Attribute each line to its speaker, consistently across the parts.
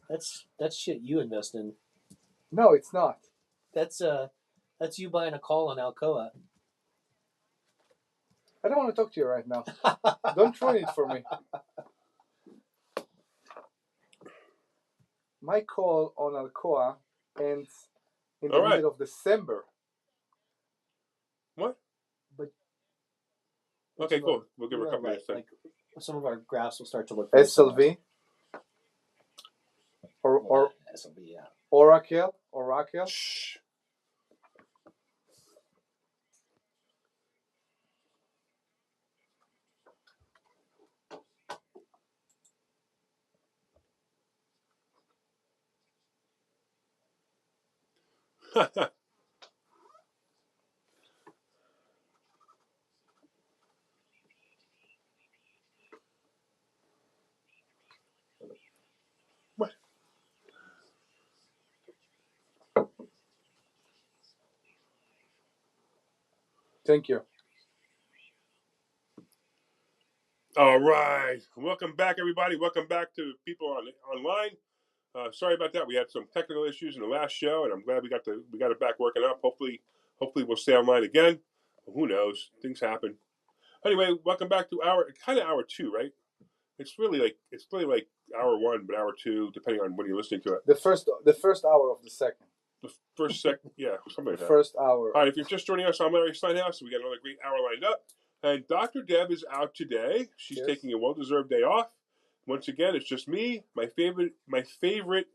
Speaker 1: That's shit you invest in.
Speaker 2: No, it's not.
Speaker 1: That's you buying a call on Alcoa.
Speaker 2: I don't want to talk to you right now. Don't ruin it for me. My call on Alcoa ends in the middle of December.
Speaker 3: What?
Speaker 1: But
Speaker 3: okay, cool. We'll give her a couple minutes.
Speaker 1: Like some of our graphs will start to look
Speaker 2: SLV or
Speaker 1: SLV, yeah.
Speaker 2: Oracle.
Speaker 3: Shh. What?
Speaker 2: Thank you.
Speaker 3: All right. Welcome back, everybody. Welcome back to people online. Sorry about that. We had some technical issues in the last show, and I'm glad we got it back working up. Hopefully we'll stay online again. Who knows? Things happen. Anyway, welcome back to hour 2, right? It's really like hour 1, but hour 2, depending on when you're listening to it.
Speaker 2: The first hour of the second.
Speaker 3: The first second, yeah, something like that.
Speaker 2: First hour.
Speaker 3: All right, if you're just joining us, I'm Larry Steinhouse. We got another great hour lined up, and Dr. Deb is out today. She's taking a well-deserved day off. Once again, it's just me. My favorite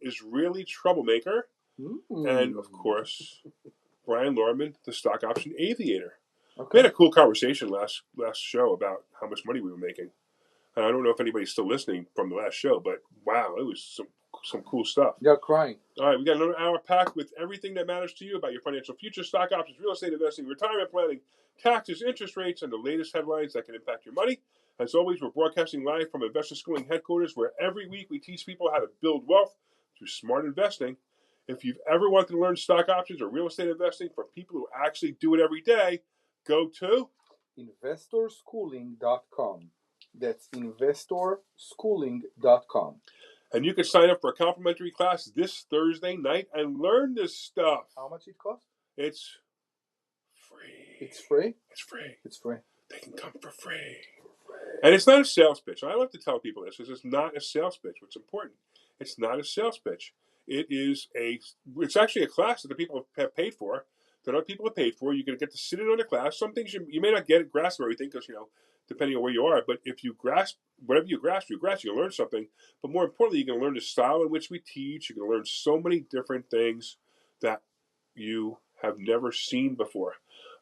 Speaker 3: is really Troublemaker, and of course, Brian Lorman, the stock option aviator. Okay. We had a cool conversation last show about how much money we were making. And I don't know if anybody's still listening from the last show, but wow, it was some cool stuff.
Speaker 2: You're crying.
Speaker 3: All right, we got another hour packed with everything that matters to you about your financial future, stock options, real estate investing, retirement planning, taxes, interest rates, and the latest headlines that can impact your money. As always, we're broadcasting live from Investor Schooling headquarters, where every week we teach people how to build wealth through smart investing. If you've ever wanted to learn stock options or real estate investing from people who actually do it every day, go to
Speaker 2: investorschooling.com. That's investorschooling.com.
Speaker 3: And you can sign up for a complimentary class this Thursday night and learn this stuff.
Speaker 2: How much it costs?
Speaker 3: It's free.
Speaker 2: It's free?
Speaker 3: It's free.
Speaker 2: It's free.
Speaker 3: They can come for free. And it's not a sales pitch. I love to tell people this because it's not a sales pitch. What's important, it's not a sales pitch. It's actually a class that the people have paid for, that other people have paid for. You're going to get to sit in on a class. Some things you may not grasp everything because, depending on where you are. But if you grasp, whatever you grasp, you learn something. But more importantly, you're going to learn the style in which we teach. You're going to learn so many different things that you have never seen before.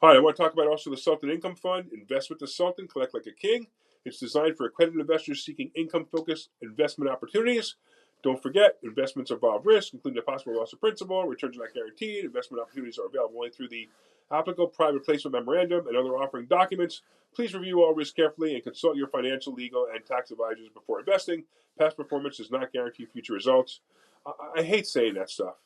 Speaker 3: All right, I want to talk about also the Sultan Income Fund. Invest with the Sultan, collect like a king. It's designed for accredited investors seeking income-focused investment opportunities. Don't forget, investments involve risk, including the possible loss of principal. Returns are not guaranteed. Investment opportunities are available only through the applicable private placement memorandum and other offering documents. Please review all risks carefully and consult your financial, legal, and tax advisors before investing. Past performance does not guarantee future results. I hate saying that stuff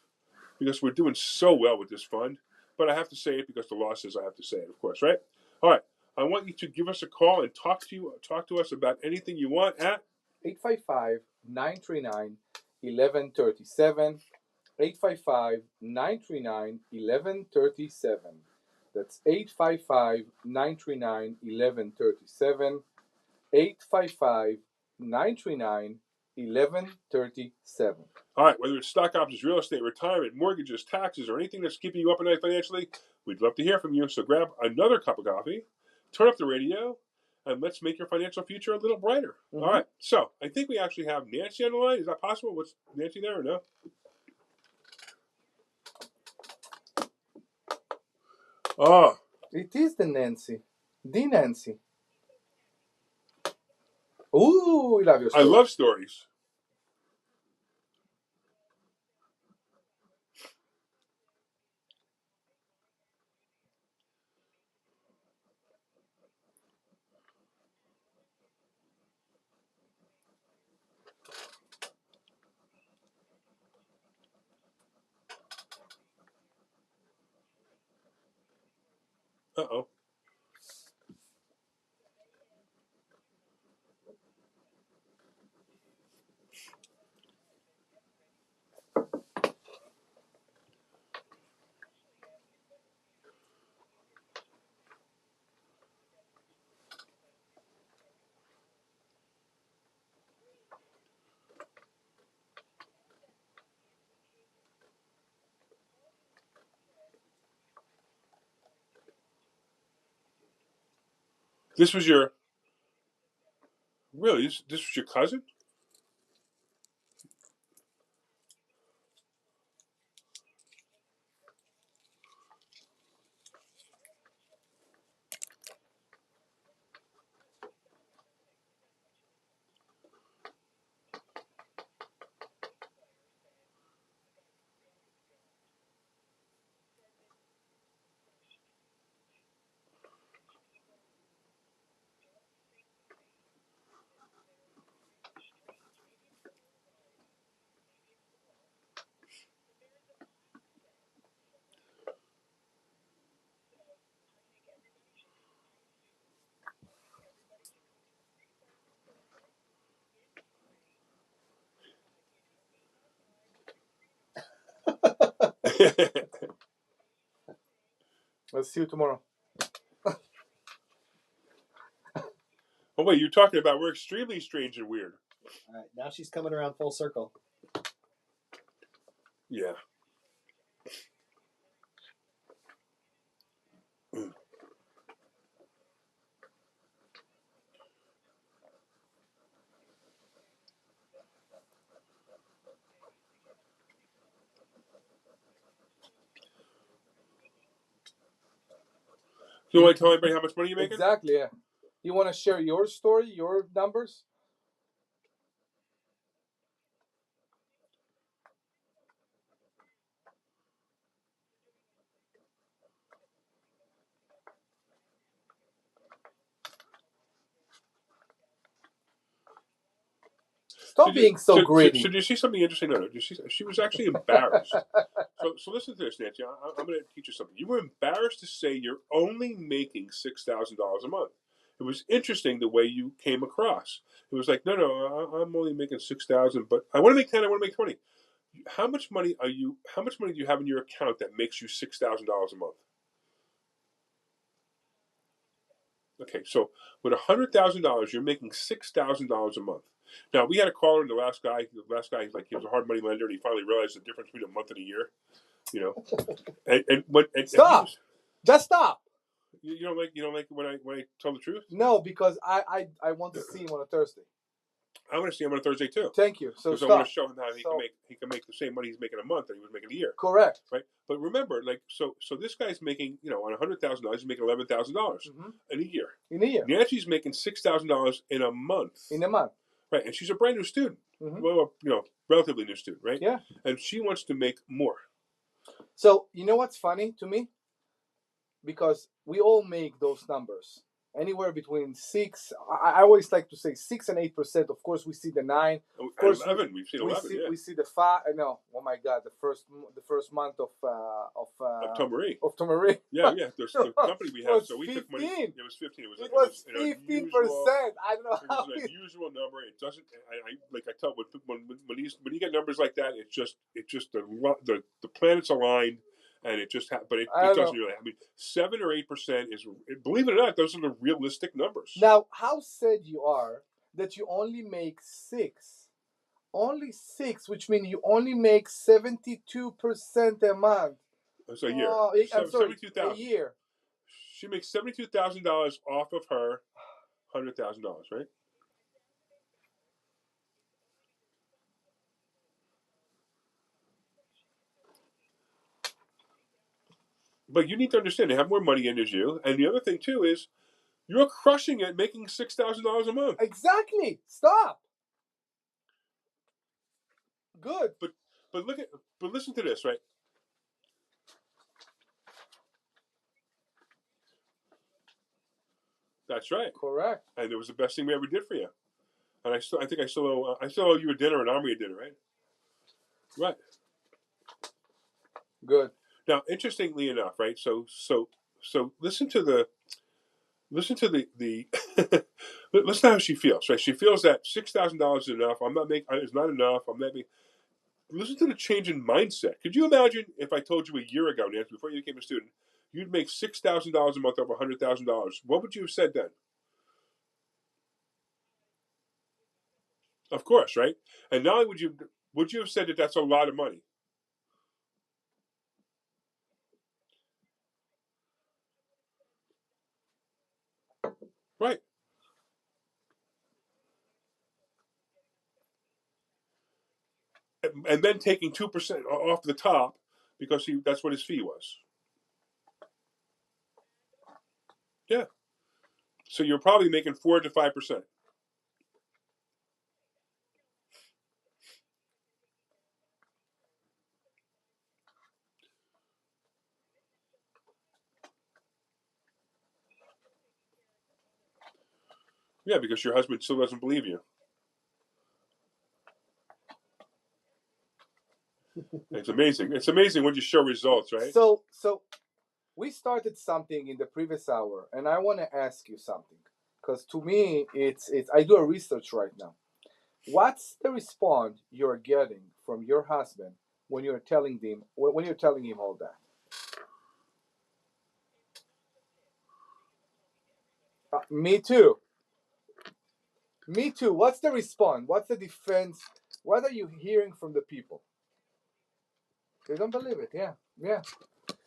Speaker 3: because we're doing so well with this fund, but I have to say it because the law says I have to say it, of course, right? All right. I want you to give us a call and talk to us about anything you want at
Speaker 2: 855-939-1137. 855-939-1137. That's 855-939-1137. 855-939-1137.
Speaker 3: All right, whether it's stock options, real estate, retirement, mortgages, taxes, or anything that's keeping you up at night financially, we'd love to hear from you. So grab another cup of coffee, turn up the radio, and let's make your financial future a little brighter. Mm-hmm. All right, so I think we actually have Nancy on the line. Is that possible? Was Nancy there or no? Oh.
Speaker 2: It is the Nancy. The Nancy. Ooh, I love your stories.
Speaker 3: I love stories. Uh-oh. This was your really this was your cousin?
Speaker 2: Let's see you tomorrow.
Speaker 3: Oh wait, you're talking about we're extremely strange and weird.
Speaker 1: All right, now she's coming around full circle.
Speaker 3: Yeah. You want to tell anybody how much money you're making?
Speaker 2: Exactly. Yeah. You want to share your story, your numbers? Stop being so greedy.
Speaker 3: Should you see something interesting? No. She was actually embarrassed. So listen to this, Nancy. I'm going to teach you something. You were embarrassed to say you're only making $6,000 a month. It was interesting the way you came across. It was like, no, I'm only making 6,000, but I want to make 10. I want to make 20. How much money do you have in your account that makes you $6,000 a month? Okay, so with $100,000, you're making $6,000 a month. Now we had a caller, and the last guy, he's like, he was a hard money lender, and he finally realized the difference between a month and a year. You know, and
Speaker 2: stop. Just stop.
Speaker 3: You don't like when I tell the truth?
Speaker 2: No, because I want to see him on a Thursday.
Speaker 3: I want to see him on a Thursday too.
Speaker 2: Thank you. So
Speaker 3: I want to show him how he can make the same money he's making a month that he was making a year.
Speaker 2: Correct.
Speaker 3: Right. But remember, like so this guy's making on $100,000, he's making $11,000 in a year.
Speaker 2: In a year.
Speaker 3: Nancy's making $6,000 in a month.
Speaker 2: In a month.
Speaker 3: Right, and she's a brand new student. Well, relatively new student, right?
Speaker 2: Yeah.
Speaker 3: And she wants to make more.
Speaker 2: So you know what's funny to me? Because we all make those numbers. Anywhere between 6, I always like to say 6 and 8%. Of course, we see the 9. Of course,
Speaker 3: 11. We've seen 11.
Speaker 2: We see the 5. No, oh my God, the first month of
Speaker 3: Tomaree.
Speaker 2: Of Tomaree.
Speaker 3: Yeah. There's the company we have. So we 15. Took money. It was 15.
Speaker 2: It was 15%. I don't know how.
Speaker 3: It's an unusual number. It doesn't. I tell when you get numbers like that, it's just the planets aligned. And it just, but it doesn't really. I mean, 7 or 8% is, believe it or not, those are the realistic numbers.
Speaker 2: Now, how sad you are that you only make 6, which means you only make 72% a month.
Speaker 3: It's a year.
Speaker 2: I'm sorry, a year.
Speaker 3: She makes $72,000 off of her $100,000, right? But you need to understand, they have more money in as you. And the other thing, too, is you're crushing it making $6,000 a month.
Speaker 2: Exactly. Stop. Good.
Speaker 3: But listen to this, right? That's right.
Speaker 2: Correct.
Speaker 3: And it was the best thing we ever did for you. And I think I still owe you a dinner and Omri a dinner, right? Right.
Speaker 2: Good.
Speaker 3: Now, interestingly enough, right? So listen to the listen to how she feels, right? She feels that $6,000 is enough. It's not enough. Listen to the change in mindset. Could you imagine if I told you a year ago, Nancy, before you became a student, you'd make $6,000 a month over $100,000? What would you have said then? Of course, right? And not only would you have said that that's a lot of money? Right. and then taking 2% off the top because that's what his fee was. Yeah. So you're probably making 4 to 5%. Yeah, because your husband still doesn't believe you. It's amazing. It's amazing when you show results, right?
Speaker 2: So we started something in the previous hour, and I want to ask you something, because to me, it's I do a research right now. What's the response you're getting from your husband when you're telling him all that? Me too. Me too. What's the response? What's the defense? What are you hearing from the people? They don't believe it. Yeah, yeah.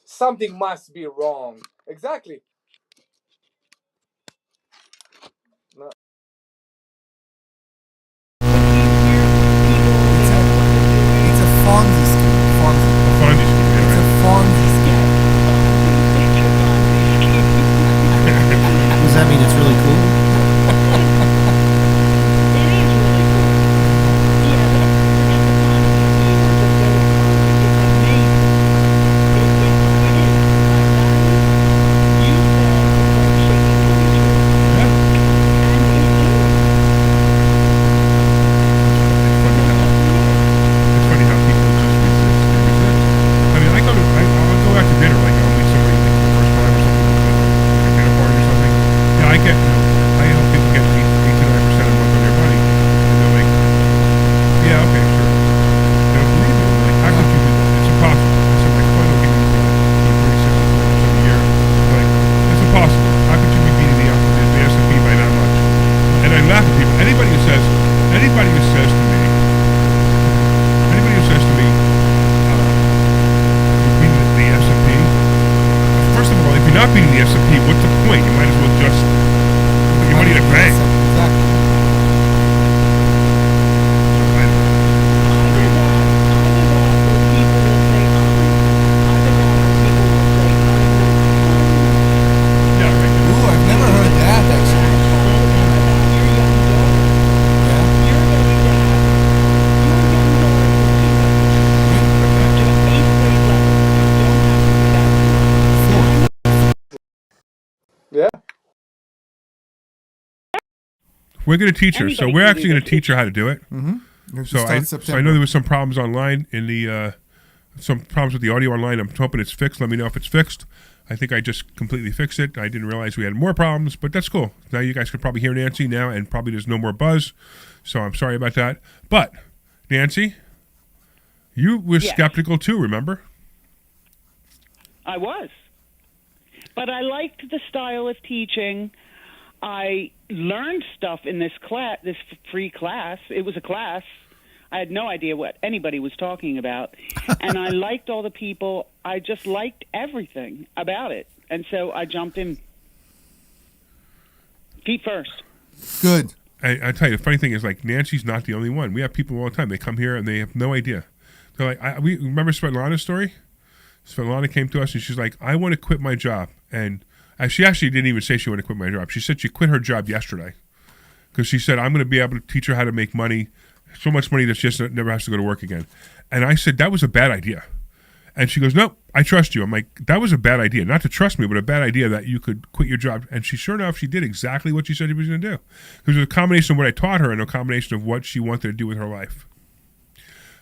Speaker 2: Something must be wrong. Exactly. No.
Speaker 4: It's a Fonzie scheme.
Speaker 3: Fonzie scheme, yeah,
Speaker 4: It's a
Speaker 3: right.
Speaker 4: Fonzie scheme. Does that mean it's really cool?
Speaker 2: Yeah.
Speaker 3: We're going to teach her. So we're actually going to teach her how to do it.
Speaker 4: Mm-hmm.
Speaker 3: So I know there was some problems online in the some problems with the audio online. I'm hoping it's fixed. Let me know if it's fixed. I think I just completely fixed it. I didn't realize we had more problems, but that's cool. Now you guys can probably hear Nancy now, and probably there's no more buzz. So I'm sorry about that. But Nancy, you were skeptical too, remember?
Speaker 5: I was. But I liked the style of teaching. I learned stuff in this class, this free class. It was a class. I had no idea what anybody was talking about. And I liked all the people. I just liked everything about it. And so I jumped in. Feet first.
Speaker 4: Good.
Speaker 3: I tell you, the funny thing is, like, Nancy's not the only one. We have people all the time. They come here and they have no idea. They're like, we remember Svetlana's story? Svetlana came to us and she's like, I want to quit my job. And she actually didn't even say she wanted to quit my job. She said she quit her job yesterday because she said, I'm going to be able to teach her how to make money, so much money that she never has to go to work again. And I said, that was a bad idea. And she goes, no, I trust you. I'm like, that was a bad idea. Not to trust me, but a bad idea that you could quit your job. And sure enough, she did exactly what she said she was going to do. Because it was a combination of what I taught her and a combination of what she wanted to do with her life.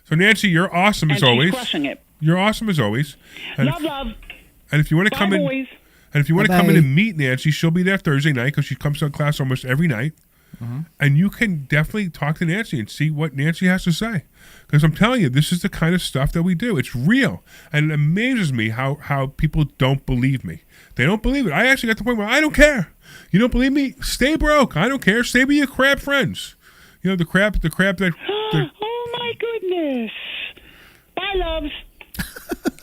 Speaker 3: So, Nancy, you're awesome as always.
Speaker 5: And she's crushing it.
Speaker 3: You're awesome as always. And
Speaker 5: love.
Speaker 3: And if you want to come in,
Speaker 5: boys.
Speaker 3: and if you want to come in and meet Nancy, she'll be there Thursday night because she comes to class almost every night. Mm-hmm. And you can definitely talk to Nancy and see what Nancy has to say. Because I'm telling you, this is the kind of stuff that we do. It's real. And it amazes me how people don't believe me. They don't believe it. I actually got to the point where I don't care. You don't believe me? Stay broke. I don't care. Stay with your crab friends. You know, the crab that...
Speaker 5: Oh, my goodness. Bye, loves.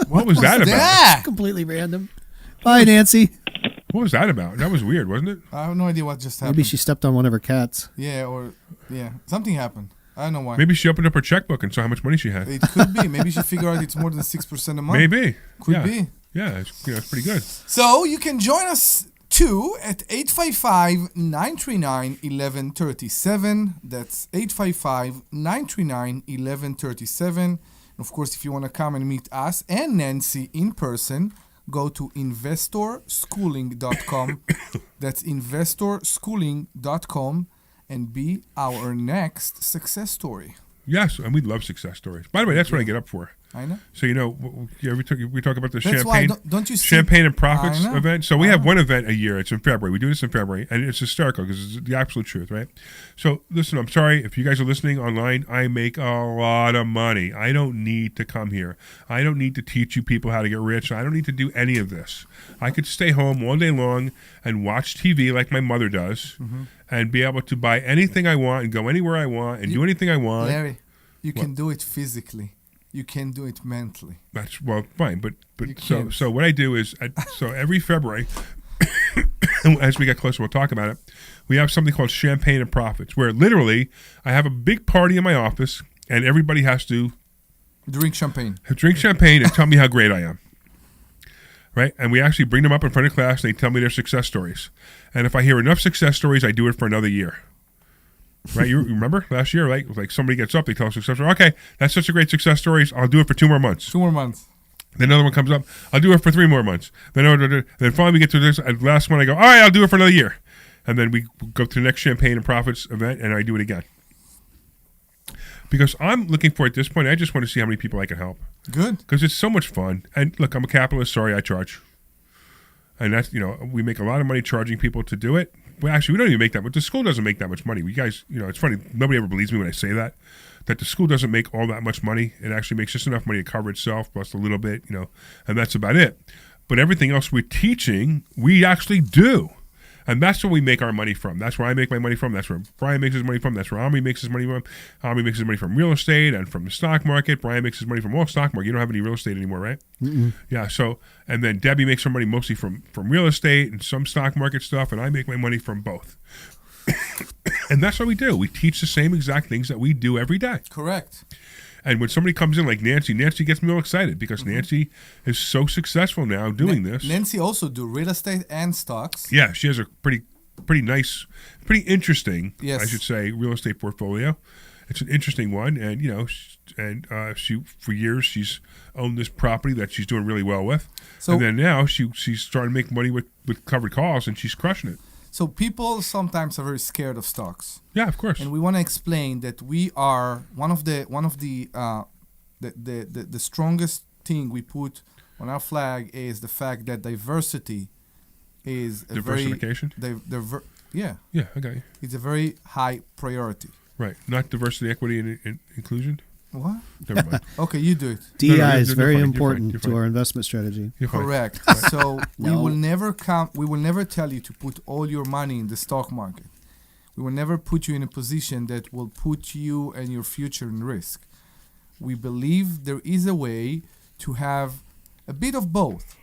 Speaker 3: What was that about?
Speaker 4: That? Completely random. Bye, Nancy.
Speaker 3: What was that about? That was weird, wasn't it?
Speaker 6: I have no idea what just happened.
Speaker 4: Maybe she stepped on one of her cats.
Speaker 6: Yeah, something happened.
Speaker 2: I know why.
Speaker 3: Maybe she opened up her checkbook and saw how much money she had.
Speaker 2: It could be. Maybe she figured out it's more than 6% a month.
Speaker 3: Maybe.
Speaker 2: Could be.
Speaker 3: Yeah, it's pretty good.
Speaker 2: So you can join us too at 855-939-1137. That's 855-939-1137. And of course, if you want to come and meet us and Nancy in person, go to investorschooling.com. That's investorschooling.com and be our next success story.
Speaker 3: Yes, and we love success stories. By the way, that's what I get up for.
Speaker 2: I know.
Speaker 3: So, we talk about the
Speaker 2: That's why,
Speaker 3: champagne,
Speaker 2: don't you see?
Speaker 3: champagne and profits
Speaker 2: I know.
Speaker 3: event. So we have one event a year. It's in February. We do this in February, and it's hysterical because it's the absolute truth, right? So listen, I'm sorry if you guys are listening online. I make a lot of money. I don't need to come here. I don't need to teach you people how to get rich. I don't need to do any of this. I could stay home all day long and watch TV like my mother does, and be able to buy anything I want and go anywhere I want and do anything I want.
Speaker 2: Larry, you can do it physically. You can do it mentally.
Speaker 3: That's fine, but
Speaker 2: can't.
Speaker 3: so what I do is so every February, as we get closer, we'll talk about it. We have something called Champagne and Profits, where literally I have a big party in my office, and everybody has to
Speaker 2: drink champagne
Speaker 3: and tell me how great I am. Right, and we actually bring them up in front of class, and they tell me their success stories. And if I hear enough success stories, I do it for another year. Right, you remember last year, right? Like somebody gets up, they tell a success story. Okay, that's such a great success story. I'll do it for 2 more months.
Speaker 2: 2 more months.
Speaker 3: Then another one comes up. I'll do it for 3 more months. Then finally we get to this. And last one, I go, all right, I'll do it for another year. And then we go to the next Champagne and Profits event, and I do it again. Because I'm looking for, at this point, I just want to see how many people I can help.
Speaker 2: Good.
Speaker 3: Because it's so much fun. And look, I'm a capitalist. Sorry, I charge. And that's, we make a lot of money charging people to do it. Well, actually, we don't even make that much. The school doesn't make that much money. We guys, it's funny. Nobody ever believes me when I say that the school doesn't make all that much money. It actually makes just enough money to cover itself, plus a little bit, and that's about it. But everything else we're teaching, we actually do. And that's where we make our money from. That's where I make my money from. That's where Brian makes his money from. That's where Omri makes his money from. Omri makes his money from real estate and from the stock market. Brian makes his money from all stock market. You don't have any real estate anymore, right?
Speaker 4: Mm-mm.
Speaker 3: Yeah. So, and then Debbie makes her money mostly from real estate and some stock market stuff, and I make my money from both. And that's what we do. We teach the same exact things that we do every day.
Speaker 2: Correct.
Speaker 3: And when somebody comes in like Nancy gets me all excited because Nancy is so successful now doing this.
Speaker 2: Nancy also do real estate and stocks.
Speaker 3: Yeah, she has a pretty nice, pretty interesting,
Speaker 2: yes,
Speaker 3: I should say, real estate portfolio. It's an interesting one, and she for years she's owned this property that she's doing really well with. So, and then now she's starting to make money with covered calls, and she's crushing it.
Speaker 2: So people sometimes are very scared of stocks.
Speaker 3: Yeah, of course.
Speaker 2: And we want to explain that we are one of the strongest thing we put on our flag is the fact that diversity is a
Speaker 3: diversification.
Speaker 2: Yeah,
Speaker 3: I got you.
Speaker 2: It's a very high priority.
Speaker 3: Right, not diversity, equity, and inclusion.
Speaker 2: What?
Speaker 3: Never mind.
Speaker 2: Okay, you do it.
Speaker 4: DEI is very important to our investment strategy.
Speaker 2: Correct. So we will never tell you to put all your money in the stock market. We will never put you in a position that will put you and your future in risk. We believe there is a way to have a bit of both.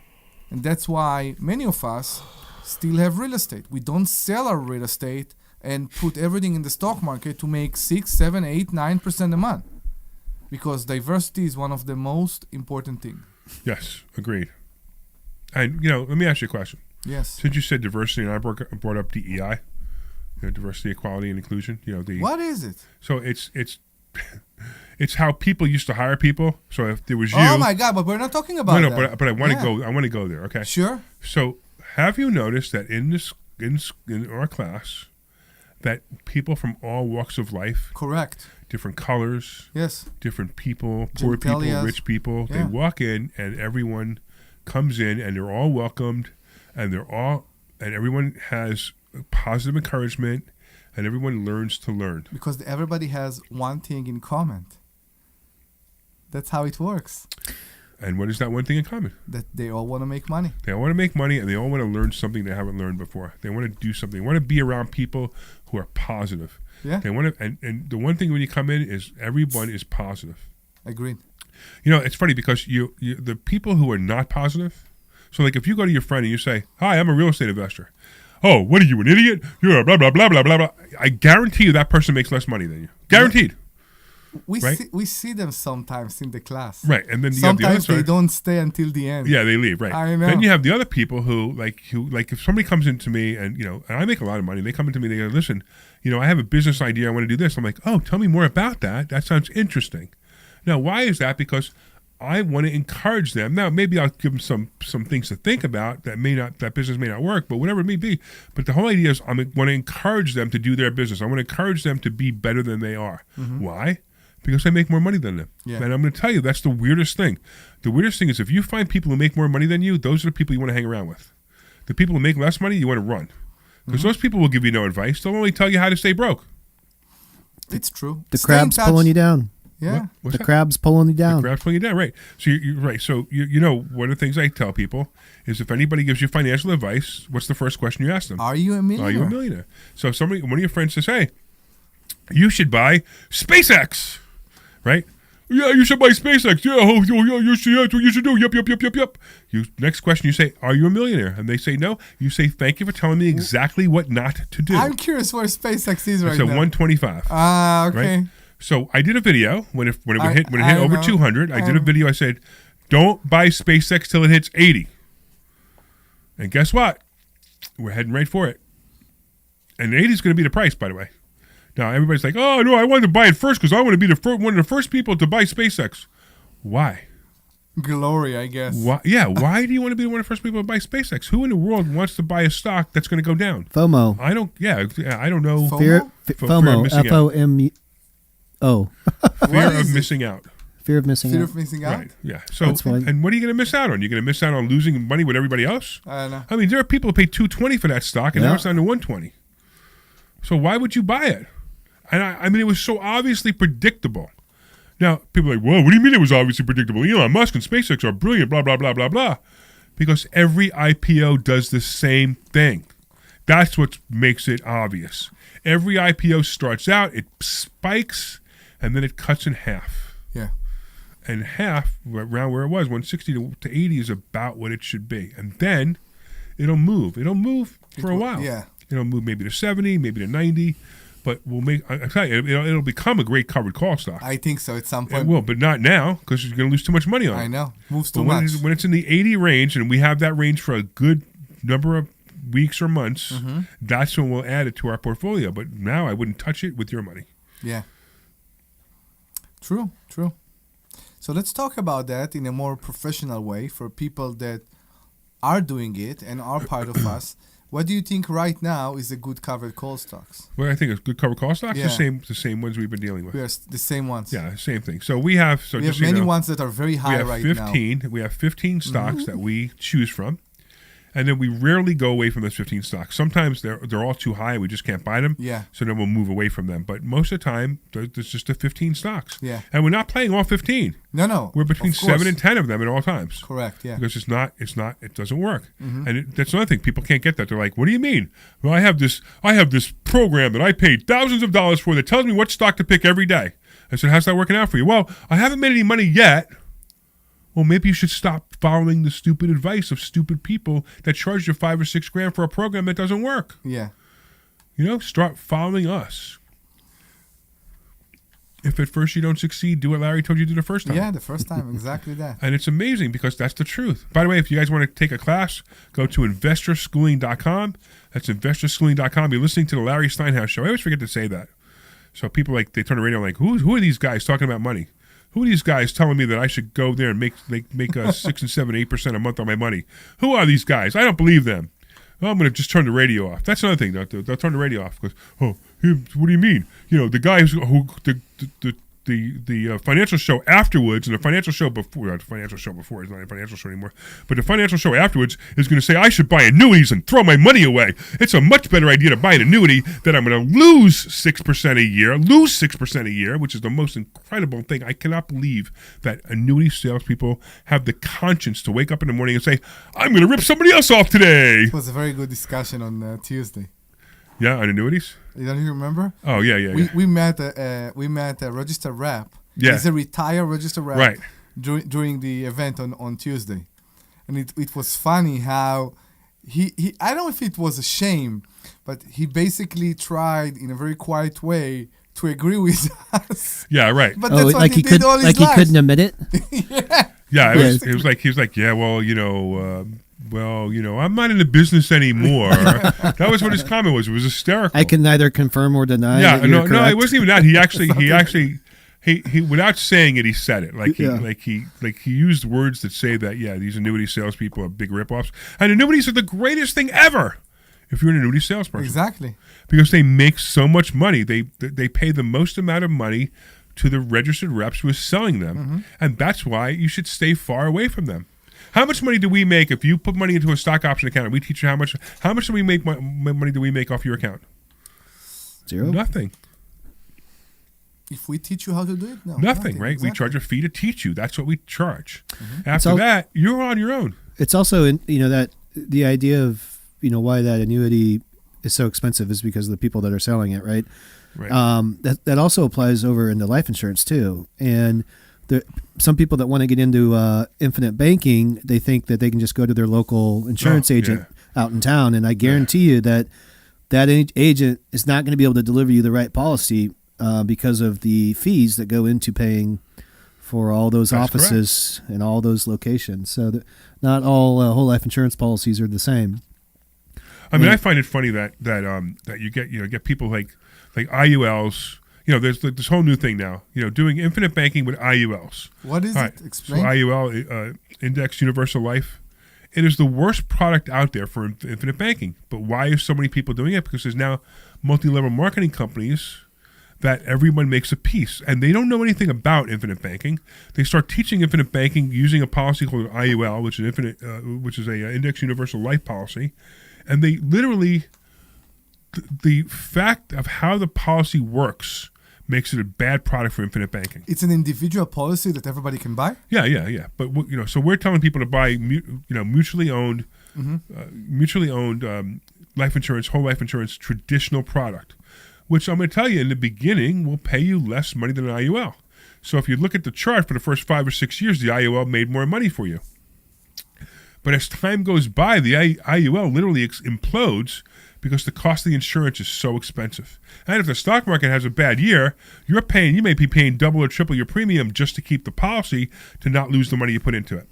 Speaker 2: And that's why many of us still have real estate. We don't sell our real estate and put everything in the stock market to make 6, 7, 8, 9% a month. Because diversity is one of the most important things. Yes,
Speaker 3: agreed. And, let me ask you a question.
Speaker 2: Yes.
Speaker 3: Since you said diversity and I brought up DEI, diversity, equality, and inclusion.
Speaker 2: What is it?
Speaker 3: So it's it's how people used to hire people. So if there was you.
Speaker 2: Oh my God! But we're not talking about that.
Speaker 3: No, but I want to go. I want to go there. Okay.
Speaker 2: Sure.
Speaker 3: So have you noticed that in our class, that people from all walks of life,
Speaker 2: correct,
Speaker 3: different colors,
Speaker 2: yes,
Speaker 3: different people, poor people, rich people, they walk in and everyone comes in and they're all welcomed, and everyone has positive encouragement, and everyone learns to learn.
Speaker 2: Because everybody has one thing in common. That's how it works.
Speaker 3: And what is that one thing in common?
Speaker 2: That they all want to make money.
Speaker 3: They all want to make money, and they all want to learn something they haven't learned before. They want to do something. They want to be around people who are positive.
Speaker 2: Yeah.
Speaker 3: They want to, and the one thing when you come in is everyone is positive.
Speaker 2: Agreed.
Speaker 3: It's funny because the people who are not positive. So like if you go to your friend and you say, "Hi, I'm a real estate investor." "Oh, what are you, an idiot? You're a blah blah blah blah blah blah." I guarantee you that person makes less money than you. Guaranteed. right?
Speaker 2: we see them sometimes in the class.
Speaker 3: Right, and then you have the other
Speaker 2: Sometimes they
Speaker 3: side.
Speaker 2: don't stay until the end.
Speaker 3: Yeah, they leave. Right.
Speaker 2: I know.
Speaker 3: Then you have the other people who if somebody comes into me and and I make a lot of money, they come into me, they go, listen, I have a business idea, I want to do this. I'm like, oh, tell me more about that. That sounds interesting. Now, why is that? Because I want to encourage them. Now, maybe I'll give them some things to think about that business may not work, but whatever it may be. But the whole idea is I want to encourage them to do their business. I want to encourage them to be better than they are.
Speaker 2: Mm-hmm.
Speaker 3: Why? Because I make more money than them.
Speaker 2: Yeah.
Speaker 3: And I'm going to tell you, that's the weirdest thing. The weirdest thing is if you find people who make more money than you, those are the people you want to hang around with. The people who make less money, you want to run. Because those people will give you no advice. They'll only tell you how to stay broke.
Speaker 2: It's true.
Speaker 4: The
Speaker 2: Stay in
Speaker 4: crab's
Speaker 2: touch.
Speaker 4: pulling you down.
Speaker 2: Yeah.
Speaker 3: What's
Speaker 4: The
Speaker 3: that?
Speaker 4: crab's pulling you down.
Speaker 3: Crab's pulling you down, right. So you're right. So one of the things I tell people is if anybody gives you financial advice, what's the first question you ask them?
Speaker 2: Are you a millionaire?
Speaker 3: Are you a millionaire? So if one of your friends says, hey, you should buy SpaceX, right? Yeah, you should buy SpaceX. Yeah, you should. That's what you should do. Yep. Next question, you say, are you a millionaire? And they say no. You say, thank you for telling me exactly what not to do.
Speaker 2: I'm curious where SpaceX is right
Speaker 3: It's at
Speaker 2: now.
Speaker 3: 125.
Speaker 2: Ah, okay.
Speaker 3: Right? So I did a video when it hit
Speaker 2: I
Speaker 3: over
Speaker 2: know.
Speaker 3: 200. I did a video. I said, don't buy SpaceX till it hits 80. And guess what? We're heading right for it. And 80 is going to be the price, by the way. Now everybody's like, oh no, I wanted to buy it first because I want to be one of the first people to buy SpaceX. Why?
Speaker 2: Glory, I guess.
Speaker 3: Why? Yeah. Why do you want to be one of the first people to buy SpaceX? Who in the world wants to buy a stock that's going to go down?
Speaker 4: FOMO.
Speaker 3: I don't. Yeah. I don't know.
Speaker 2: FOMO?
Speaker 4: Fear,
Speaker 3: Fear of
Speaker 4: FOMO.
Speaker 3: missing out.
Speaker 4: FOMO.
Speaker 3: Fear
Speaker 2: What
Speaker 3: of
Speaker 2: is it?
Speaker 3: missing out.
Speaker 4: Fear of missing
Speaker 2: Fear
Speaker 4: out.
Speaker 2: of missing out?
Speaker 3: Right. Yeah. So,
Speaker 4: That's fine.
Speaker 3: and what are you going to miss out on? You're going to miss out on losing money with everybody else.
Speaker 2: I don't know.
Speaker 3: I mean, there are people who pay $220 for that stock, and
Speaker 4: Yeah.
Speaker 3: now it's down to $120. So why would you buy it? And I mean, it was so obviously predictable. Now, people are like, well, what do you mean it was obviously predictable? Elon Musk and SpaceX are brilliant, blah, blah, blah, blah, blah. Because every IPO does the same thing. That's what makes it obvious. Every IPO starts out, it spikes, and then it cuts in half.
Speaker 2: Yeah.
Speaker 3: And half, around where it was, 160 to 80 is about what it should be. And then it'll move. It'll move for a while.
Speaker 2: Yeah.
Speaker 3: It'll move maybe to 70, maybe to 90. But we'll make. I tell you, it'll become a great covered call stock.
Speaker 2: I think so at some point.
Speaker 3: It will, but not now because you're going to lose too much money on it.
Speaker 2: I know. Moves
Speaker 3: But
Speaker 2: too much.
Speaker 3: when it's in the 80 range, and we have that range for a good number of weeks or months,
Speaker 2: Mm-hmm.
Speaker 3: that's when we'll add it to our portfolio. But now I wouldn't touch it with your money.
Speaker 2: Yeah. True. So let's talk about that in a more professional way for people that are doing it and are part of us. What do you think right now is a good covered call stocks?
Speaker 3: Well, I think it's good covered call stocks.
Speaker 2: Yeah.
Speaker 3: The same ones we've been dealing with.
Speaker 2: We are the same ones.
Speaker 3: Yeah, same thing. So we have. So
Speaker 2: We have
Speaker 3: just so you
Speaker 2: many
Speaker 3: know,
Speaker 2: ones that are very
Speaker 3: we
Speaker 2: high
Speaker 3: have
Speaker 2: right
Speaker 3: 15.
Speaker 2: now.
Speaker 3: We have 15 stocks
Speaker 2: Mm-hmm.
Speaker 3: that we choose from, and then we rarely go away from those 15 stocks. Sometimes they're all too high, and we just can't buy them.
Speaker 2: Yeah.
Speaker 3: So then we'll move away from them. But most of the time, there's just the 15 stocks.
Speaker 2: Yeah.
Speaker 3: And we're not playing all 15.
Speaker 2: No.
Speaker 3: We're between
Speaker 2: of course.
Speaker 3: 7 and 10 of them at all times.
Speaker 2: Correct. Yeah.
Speaker 3: Because it doesn't work.
Speaker 2: Mm-hmm.
Speaker 3: And that's another thing. People can't get that. They're like, what do you mean? Well, I have this program that I paid thousands of dollars for that tells me what stock to pick every day. I said, how's that working out for you? Well, I haven't made any money yet. Well, maybe you should stop following the stupid advice of stupid people that charge you $5 or $6 grand for a program that doesn't work.
Speaker 2: Yeah.
Speaker 3: Start following us. If at first you don't succeed, do what Larry told you to do the first time.
Speaker 2: Yeah. The first time, exactly that.
Speaker 3: And it's amazing because that's the truth. By the way, if you guys want to take a class, go to investorschooling.com. That's investorschooling.com. You're listening to the Larry Steinhouse show. I always forget to say that. So people they turn the radio like, who are these guys talking about money? Who are these guys telling me that I should go there and make 6 and 7, 8% a month on my money? Who are these guys? I don't believe them. Well, I'm going to just turn the radio off. That's another thing. They'll turn the radio off because, what do you mean? The guy the financial show afterwards and the financial show before, not the financial show before, it's not a financial show anymore, but the financial show afterwards is going to say I should buy annuities and throw my money away. It's a much better idea to buy an annuity that I'm going to lose 6% a year, which is the most incredible thing. I cannot believe that annuity salespeople have the conscience to wake up in the morning and say, I'm going to rip somebody else off today.
Speaker 2: It was a very good discussion on Tuesday.
Speaker 3: Yeah, on annuities?
Speaker 2: You don't even remember?
Speaker 3: Oh, yeah.
Speaker 2: We met a registered rep.
Speaker 3: Yeah.
Speaker 2: He's a retired registered rep.
Speaker 3: Right.
Speaker 2: During the event on Tuesday, and it was funny how he I don't know if it was a shame, but he basically tried in a very quiet way
Speaker 6: to agree with us.
Speaker 3: Yeah, right.
Speaker 6: But that's what
Speaker 4: like
Speaker 6: he did all his
Speaker 4: like he
Speaker 6: life.
Speaker 4: couldn't admit it.
Speaker 3: Yeah, it was like he was like, yeah, well, I'm not in the business anymore. That was what his comment was. It was hysterical.
Speaker 4: I can neither confirm or deny.
Speaker 3: Yeah,
Speaker 4: that you're
Speaker 3: no,
Speaker 4: correct.
Speaker 3: it wasn't even that. He actually, he without saying it, he said it. He used words that say that, yeah, these annuity salespeople are big ripoffs, and annuities are the greatest thing ever. If you're an annuity salesperson,
Speaker 6: Exactly.
Speaker 3: because they make so much money, they pay the most amount of money to the registered reps who are selling them, and that's why you should stay far away from them. How much money do we make if you put money into a stock option account? And we teach you how much do we make money do we make off your account?
Speaker 4: Zero.
Speaker 3: Nothing.
Speaker 6: If we teach you how to do it, no.
Speaker 3: Nothing, right?
Speaker 6: Exactly.
Speaker 3: We charge a fee to teach you. That's what we charge. After that, you're on your own.
Speaker 4: It's also that the idea of why that annuity is so expensive is because of the people that are selling it, right?
Speaker 3: Right.
Speaker 4: That also applies over into life insurance too. And some people that want to get into infinite banking, they think that they can just go to their local insurance agent out in town, and I guarantee you that agent is not going to be able to deliver you the right policy because of the fees that go into paying for all those offices and all those locations. So not all whole life insurance policies are the same.
Speaker 3: I mean, I find it funny that you get people like IULs. There's this whole new thing now. Doing infinite banking with IULs.
Speaker 6: What is it? Explain.
Speaker 3: So IUL, Index Universal Life. It is the worst product out there for infinite banking. But why are so many people doing it? Because there's now multi-level marketing companies that everyone makes a piece, and they don't know anything about infinite banking. They start teaching infinite banking using a policy called IUL, which is a Index Universal Life policy. And they literally, the fact of how the policy works makes it a bad product for infinite banking.
Speaker 6: It's an individual policy that everybody can buy?
Speaker 3: Yeah. But, so we're telling people to buy, mutually owned life insurance, whole life insurance, traditional product, which I'm going to tell you in the beginning will pay you less money than an IUL. So if you look at the chart for the first 5 or 6 years, the IUL made more money for you. But as time goes by, the IUL literally implodes because the cost of the insurance is so expensive. And if the stock market has a bad year, you may be paying double or triple your premium just to keep the policy to not lose the money you put into it.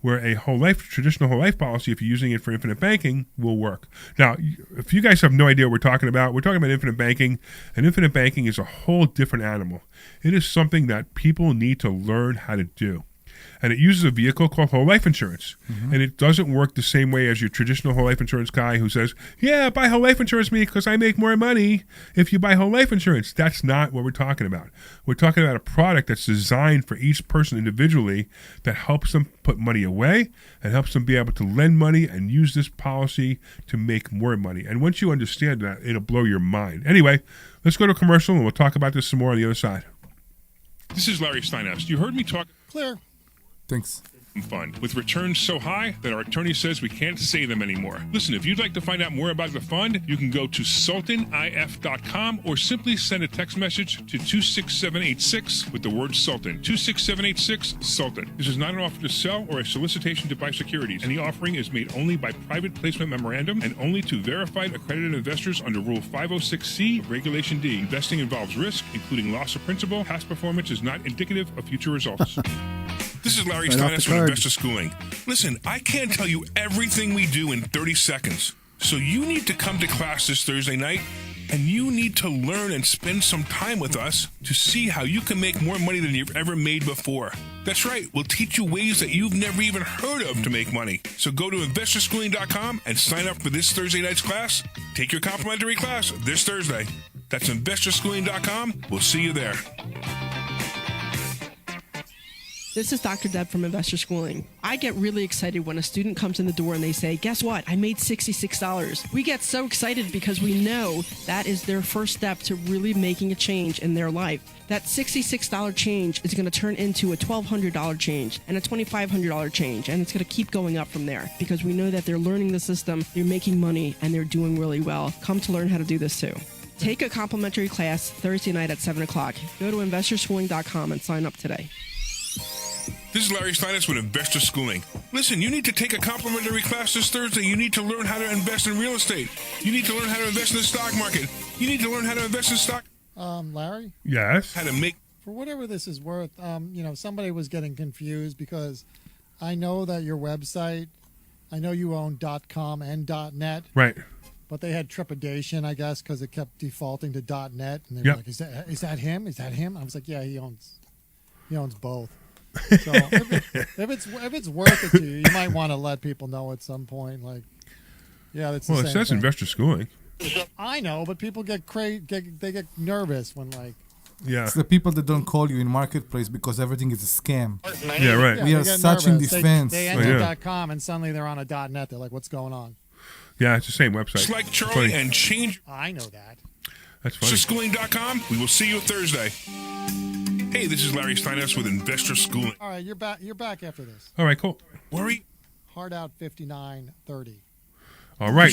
Speaker 3: Where a traditional whole life policy, if you're using it for infinite banking, will work. Now, if you guys have no idea what we're talking about infinite banking, and infinite banking is a whole different animal. It is something that people need to learn how to do. And it uses a vehicle called whole life insurance. And it doesn't work the same way as your traditional whole life insurance guy who says, yeah, buy whole life insurance me because I make more money if you buy whole life insurance. That's not what we're talking about. We're talking about a product that's designed for each person individually that helps them put money away and helps them be able to lend money and use this policy to make more money. And once you understand that, it'll blow your mind. Anyway, let's go to a commercial and we'll talk about this some more on the other side. This is Larry Steinhouse. You heard me talk. Clear.
Speaker 6: Thanks.
Speaker 3: Fund with returns so high that our attorney says we can't say them anymore. Listen, if you'd like to find out more about the fund, you can go to sultanif.com or simply send a text message to 26786 with the word Sultan. 26786 Sultan. This is not an offer to sell or a solicitation to buy securities. Any offering is made only by private placement memorandum and only to verified accredited investors under Rule 506C of Regulation D. Investing involves risk, including loss of principal. Past performance is not indicative of future results. This is Larry Steinhouse with Investor Schooling. Listen, I can't tell you everything we do in 30 seconds. So you need to come to class this Thursday night, and you need to learn and spend some time with us to see how you can make more money than you've ever made before. That's right. We'll teach you ways that you've never even heard of to make money. So go to investorschooling.com and sign up for this Thursday night's class. Take your complimentary class this Thursday. That's investorschooling.com. We'll see you there.
Speaker 7: This is Dr. Deb from Investor Schooling. I get really excited when a student comes in the door and they say, guess what? I made $66. We get so excited because we know that is their first step to really making a change in their life. That $66 change is going to turn into a $1,200 change and a $2,500 change, and it's going to keep going up from there because we know that they're learning the system, they're making money, and they're doing really well. Come to learn how to do this too. Take a complimentary class Thursday night at 7 o'clock. Go to investorschooling.com and sign up today.
Speaker 3: This is Larry Steinhouse with Investor Schooling. Listen, you need to take a complimentary class this Thursday. You need to learn how to invest in real estate. You need to learn how to invest in the stock market. You need to learn how to invest in stock.
Speaker 6: Larry,
Speaker 3: Yes.
Speaker 8: How to make
Speaker 6: for whatever this is worth, somebody was getting confused because I know that your website, I know you own .com and .net,
Speaker 3: Right.
Speaker 6: but they had trepidation, I guess, because it kept defaulting to .net, and they were
Speaker 3: Yep.
Speaker 6: like, "Is that him? Is that him?" I was like, "Yeah, he owns both." So if it's worth it to you, you might want to let people know at some point, like, yeah, that's
Speaker 3: Well,
Speaker 6: the
Speaker 3: it
Speaker 6: same
Speaker 3: says
Speaker 6: thing.
Speaker 3: investor schooling.
Speaker 6: I know, but people get they get nervous when like.
Speaker 3: Yeah.
Speaker 9: It's the people that don't call you in marketplace because everything is a scam.
Speaker 3: Yeah, right.
Speaker 6: Yeah,
Speaker 9: We
Speaker 6: they
Speaker 9: are
Speaker 6: get
Speaker 9: such in
Speaker 6: nervous.
Speaker 9: defense.
Speaker 6: They
Speaker 3: Oh,
Speaker 6: enter
Speaker 3: yeah.
Speaker 6: .com and suddenly they're on a .net. They're like, "What's going on?"
Speaker 3: Yeah, it's the same website.
Speaker 8: just like
Speaker 3: It's
Speaker 8: Charlie
Speaker 3: funny.
Speaker 8: and change
Speaker 6: I know that.
Speaker 3: That's funny.
Speaker 8: investorschooling.com. We will see you Thursday. Hey, this is Larry Steinhouse with Investor Schooling.
Speaker 6: All right, you're back. You're back after this.
Speaker 3: All right, cool.
Speaker 8: Worry
Speaker 6: Hard out 5930.
Speaker 3: All right.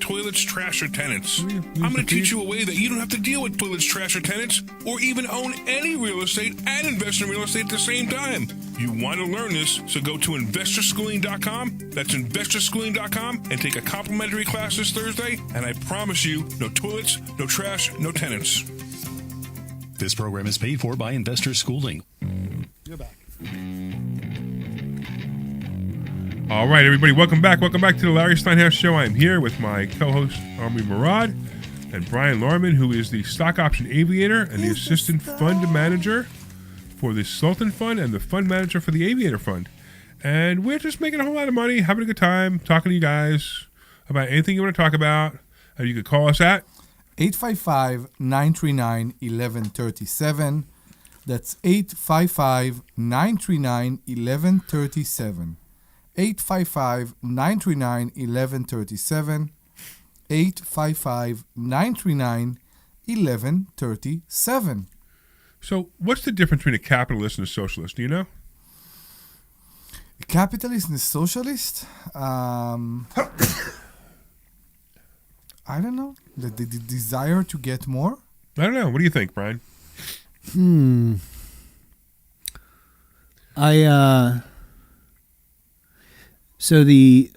Speaker 8: toilets, trash, or tenants.
Speaker 3: Yeah,
Speaker 8: I'm going to teach you a way that you don't have to deal with toilets, trash, or tenants, or even own any real estate and invest in real estate at the same time. You want to learn this, so go to investorschooling.com. That's investorschooling.com and take a complimentary class this Thursday. And I promise you, no toilets, no trash, no tenants.
Speaker 10: This program is paid for by Investor Schooling.
Speaker 6: You're back.
Speaker 3: All right, everybody, welcome back. Welcome back to the Larry Steinhouse Show. I'm here with my co-host, Omri Morad, and Brian Lorman, who is the stock option aviator and the assistant fund manager for the Sultan Fund and the fund manager for the Aviator Fund. And we're just making a whole lot of money, having a good time, talking to you guys about anything you want to talk about. And you could call us at
Speaker 9: 855-939-1137. That's 855-939-1137. 855-939-1137. 855-939-1137.
Speaker 3: So what's the difference between a capitalist and a socialist? Do you know?
Speaker 9: A capitalist and a socialist? I don't know. The desire to get more?
Speaker 3: I don't know. What do you think, Brian?
Speaker 4: So the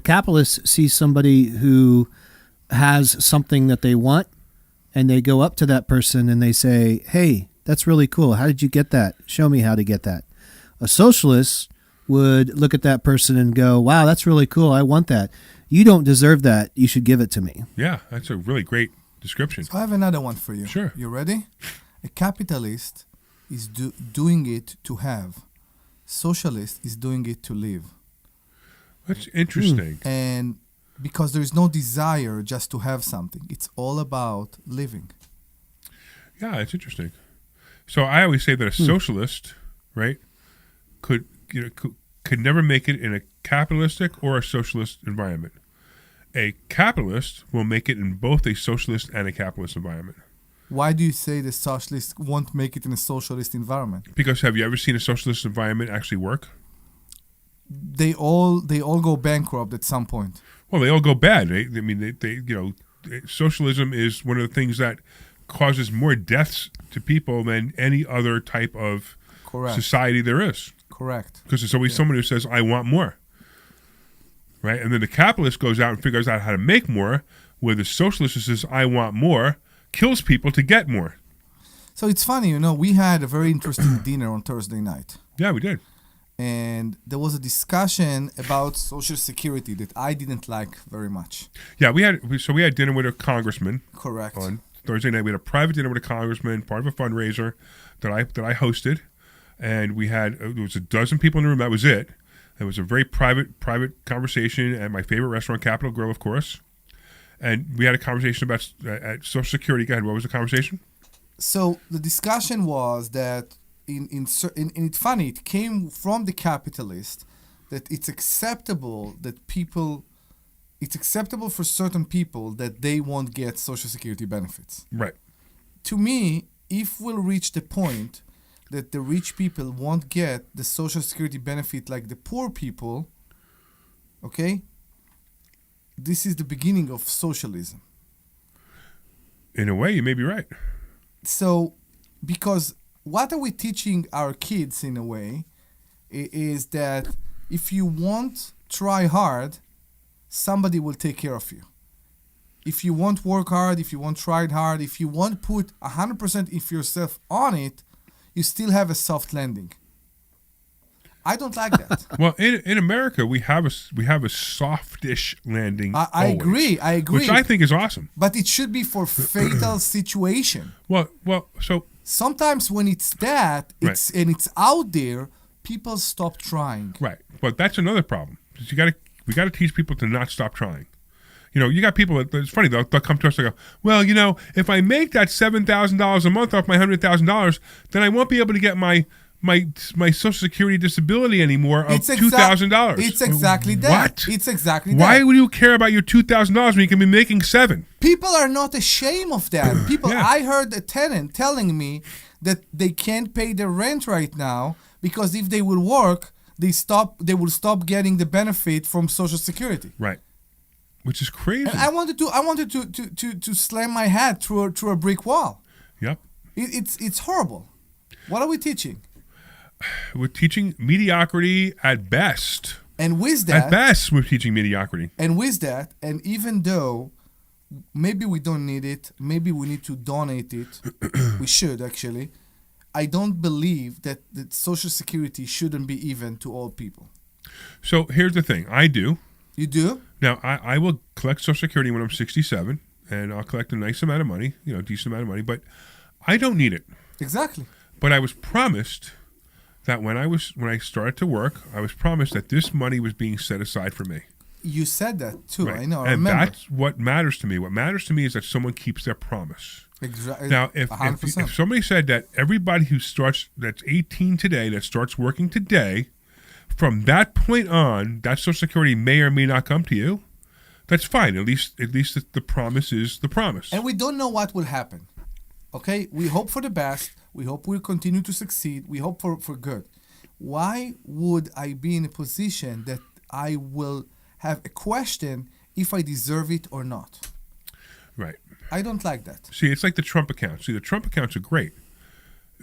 Speaker 4: capitalist sees somebody who has something that they want, and they go up to that person and they say, "Hey, that's really cool. How did you get that? Show me how to get that." A socialist would look at that person and go, "Wow, that's really cool. I want that. You don't deserve that. You should give it to me."
Speaker 3: Yeah, that's a really great description.
Speaker 9: So I have another one for you.
Speaker 3: Sure.
Speaker 9: You ready? A capitalist is doing it to have. Socialist is doing it to live.
Speaker 3: That's interesting.
Speaker 9: And because there is no desire just to have something. It's all about living.
Speaker 3: Yeah, it's interesting. So I always say that a socialist, right, could never make it in a capitalistic or a socialist environment. A capitalist will make it in both a socialist and a capitalist environment.
Speaker 9: Why do you say the socialists won't make it in a socialist environment?
Speaker 3: Because have you ever seen a socialist environment actually work?
Speaker 9: They all go bankrupt at some point.
Speaker 3: Well, they all go bad. Socialism is one of the things that causes more deaths to people than any other type of
Speaker 9: Correct.
Speaker 3: society there is.
Speaker 9: Correct.
Speaker 3: Because there's always someone who says, "I want more." Right? And then the capitalist goes out and figures out how to make more, where the socialist who says, "I want more," kills people to get more.
Speaker 9: So it's funny, we had a very interesting dinner on Thursday night.
Speaker 3: Yeah, we did.
Speaker 9: And there was a discussion about Social Security that I didn't like very much.
Speaker 3: Yeah, we had dinner with a congressman.
Speaker 9: Correct.
Speaker 3: On Thursday night, we had a private dinner with a congressman, part of a fundraiser that I hosted, and there was a dozen people in the room. That was it. It was a very private conversation at my favorite restaurant, Capitol Grill, of course. And we had a conversation about at Social Security. Go ahead. What was the conversation?
Speaker 9: So the discussion was that it's funny. It came from the capitalist that it's acceptable for certain people that they won't get Social Security benefits.
Speaker 3: Right.
Speaker 9: To me, if we'll reach the point that the rich people won't get the Social Security benefit like the poor people, okay, this is the beginning of socialism.
Speaker 3: In a way, you may be right.
Speaker 9: So, because what are we teaching our kids in a way is that if you won't try hard, somebody will take care of you. if you won't work hard, if you won't try hard, if you won't put 100% of yourself on it, you still have a soft landing. I don't like that.
Speaker 3: Well, in America, we have a softish landing.
Speaker 9: I agree.
Speaker 3: Which I think is awesome.
Speaker 9: But it should be for fatal situation.
Speaker 3: Well, so
Speaker 9: sometimes when it's that, and it's out there, people stop trying.
Speaker 3: Right, but that's another problem. We got to teach people to not stop trying. You know, you got people that, it's funny, they'll come to us and go, well, you know, if I make that $7,000 a month off my $100,000, then I won't be able to get my Social Security disability anymore of $2,000.
Speaker 9: It's exactly that.
Speaker 3: What?
Speaker 9: It's exactly that.
Speaker 3: Why would you care about your $2,000 when you can be making $7,000?
Speaker 9: People are not ashamed of that. People, I heard a tenant telling me that they can't pay their rent right now because if they will work, they will stop getting the benefit from Social Security.
Speaker 3: Right. Which is crazy.
Speaker 9: And I wanted to slam my head through a brick wall.
Speaker 3: Yep.
Speaker 9: It's horrible. What are we teaching?
Speaker 3: We're teaching mediocrity at best.
Speaker 9: And with that,
Speaker 3: at best, we're teaching mediocrity.
Speaker 9: And with that, and even though maybe we don't need it, maybe we need to donate it, we should actually. I don't believe that Social Security shouldn't be even to all people.
Speaker 3: So here's the thing. I do.
Speaker 9: You do?
Speaker 3: Now, I will collect Social Security when I'm 67, and I'll collect a nice amount of money, a decent amount of money, but I don't need it.
Speaker 9: Exactly.
Speaker 3: But I was promised that when I started to work, I was promised that this money was being set aside for me.
Speaker 9: You said that too.
Speaker 3: Right.
Speaker 9: I know. I
Speaker 3: and
Speaker 9: remember.
Speaker 3: That's what matters to me. What matters to me is that someone keeps their promise.
Speaker 9: Exactly.
Speaker 3: Now, if somebody said that everybody that's 18 today, that starts working today, from that point on, that Social Security may or may not come to you, that's fine. At least the promise is the promise.
Speaker 9: And we don't know what will happen. Okay? We hope for the best. We hope we'll continue to succeed. We hope for good. Why would I be in a position that I will have a question if I deserve it or not?
Speaker 3: Right.
Speaker 9: I don't like that.
Speaker 3: See, it's like the Trump accounts. See, the Trump accounts are great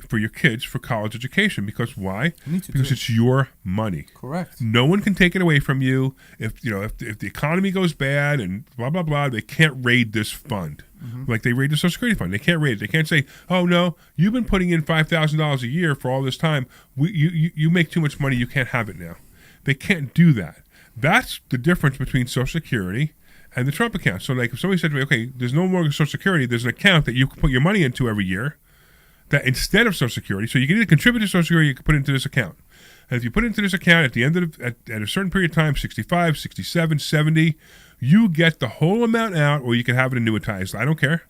Speaker 3: for your kids for college education because why? Because it's your money.
Speaker 9: Correct.
Speaker 3: No one can take it away from you. If the economy goes bad and blah blah blah, they can't raid this fund. Mm-hmm. Like they raid the Social Security fund. They can't raid it. They can't say, "Oh no, you've been putting in $5,000 a year for all this time. You make too much money. You can't have it now." They can't do that. That's the difference between Social Security and the Trump account. So like if somebody said to me, okay, there's no more Social Security, there's an account that you can put your money into every year that instead of Social Security, so you can either contribute to Social Security or you can put it into this account. And if you put it into this account at the end of at a certain period of time, 65, 67, 70, you get the whole amount out or you can have it annuitized. I don't care.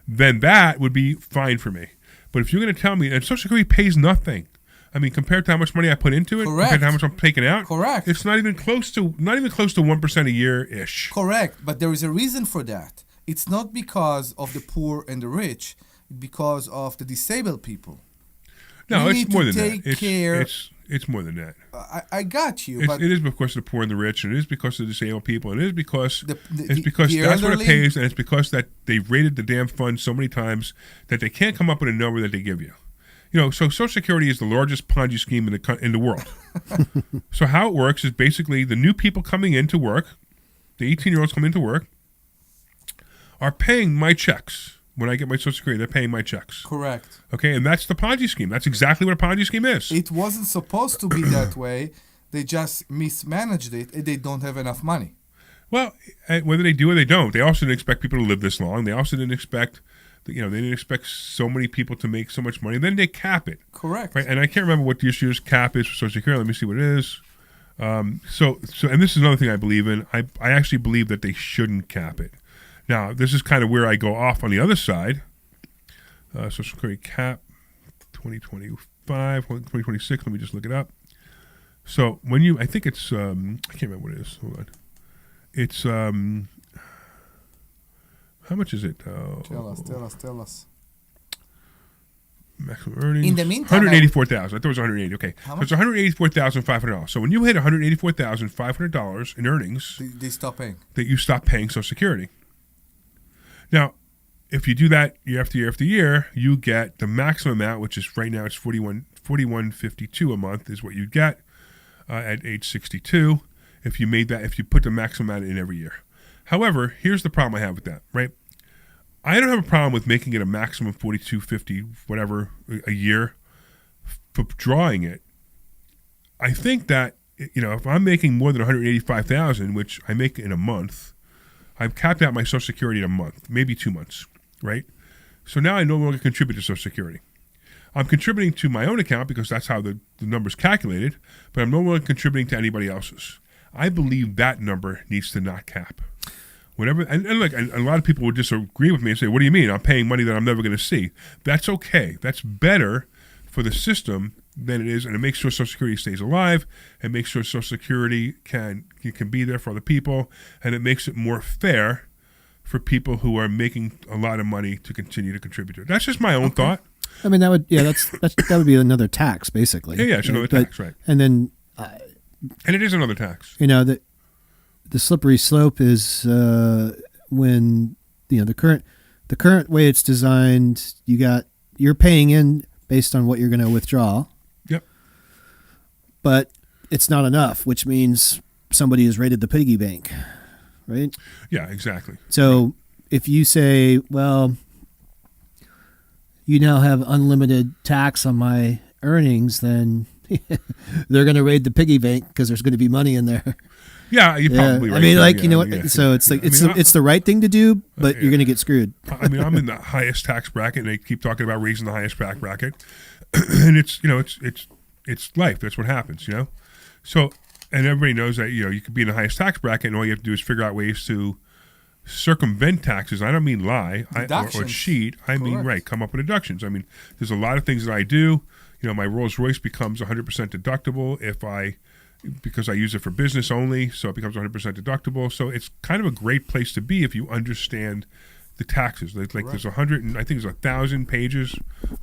Speaker 3: Then that would be fine for me. But if you're going to tell me, and Social Security pays nothing. I mean, compared to how much money I put into it, compared to how much I'm taking out,
Speaker 9: correct.
Speaker 3: It's not even close to 1% a year ish.
Speaker 9: Correct, but there is a reason for that. It's not because of the poor and the rich, because of the disabled people.
Speaker 3: No, it's more than
Speaker 9: that.
Speaker 3: It's more than that.
Speaker 9: I got you. But
Speaker 3: it is because of the poor and the rich, and it is because of the disabled people, and it is because
Speaker 9: the
Speaker 3: that's what it pays, and it's because that they've raided the damn fund so many times that they can't come up with a number that they give you. You know, so Social Security is the largest Ponzi scheme in the world. So how it works is basically the new people coming into work, the 18-year-olds coming into work, are paying my checks. When I get my Social Security, they're paying my checks.
Speaker 9: Correct.
Speaker 3: Okay, and that's the Ponzi scheme. That's exactly what a Ponzi scheme is.
Speaker 9: It wasn't supposed to be that way. They just mismanaged it, and they don't have enough money.
Speaker 3: Well, whether they do or they don't, they also didn't expect people to live this long. They also didn't expect... they didn't expect so many people to make so much money. Then they cap it.
Speaker 9: Correct.
Speaker 3: Right? And I can't remember what this year's cap is for Social Security. Let me see what it is. So, and this is another thing I believe in. I actually believe that they shouldn't cap it. Now, this is kind of where I go off on the other side. Social Security cap 2025, 2026. Let me just look it up. So I think it's, I can't remember what it is. Hold on. It's, how much is it?
Speaker 9: Tell us.
Speaker 3: Maximum earnings.
Speaker 9: In the meantime,
Speaker 3: 184,000. I thought it was 180. Okay,
Speaker 9: how
Speaker 3: so it's $184,500. So when you hit $184,500 in earnings,
Speaker 9: they stop paying.
Speaker 3: That you stop paying Social Security. Now, if you do that year after year after year, you get the maximum amount, which is right now it's $41.52 a month is what you get at age 62. If you put the maximum amount in every year. However, here's the problem I have with that, right? I don't have a problem with making it a maximum $4,250, whatever, a year for drawing it. I think that, if I'm making more than $185,000, which I make in a month, I've capped out my Social Security in a month, maybe 2 months, right? So now I no longer contribute to Social Security. I'm contributing to my own account because that's how the number's calculated, but I'm no longer contributing to anybody else's. I believe that number needs to not cap. Whatever, and look, and a lot of people would disagree with me and say, what do you mean? I'm paying money that I'm never going to see. That's okay. That's better for the system than it is, and it makes sure Social Security stays alive, and makes sure Social Security can be there for other people, and it makes it more fair for people who are making a lot of money to continue to contribute to it. That's just my own thought.
Speaker 4: I mean, that would that would be another tax, basically.
Speaker 3: Yeah, it's another tax, right?
Speaker 4: And then,
Speaker 3: and it is another tax.
Speaker 4: The slippery slope is when the current way it's designed. You're paying in based on what you're going to withdraw.
Speaker 3: Yep.
Speaker 4: But it's not enough, which means somebody has raided the piggy bank, right?
Speaker 3: Yeah, exactly.
Speaker 4: So if you say, well, you now have unlimited tax on my earnings, then they're going to raid the piggy bank because there's going to be money in there.
Speaker 3: Yeah, you're probably right.
Speaker 4: I mean,
Speaker 3: yeah.
Speaker 4: So it's like it's the right thing to do, but you're going to get screwed.
Speaker 3: I mean, I'm in the highest tax bracket, and they keep talking about raising the highest tax bracket, and it's life. That's what happens, So, and everybody knows that you could be in the highest tax bracket, and all you have to do is figure out ways to circumvent taxes. I don't mean lie or cheat. I mean come up with deductions. I mean, there's a lot of things that I do. My Rolls Royce becomes 100% deductible because I use it for business only, so it becomes 100% deductible. So it's kind of a great place to be if you understand the taxes. Like there's 100, and I think there's 1,000 pages,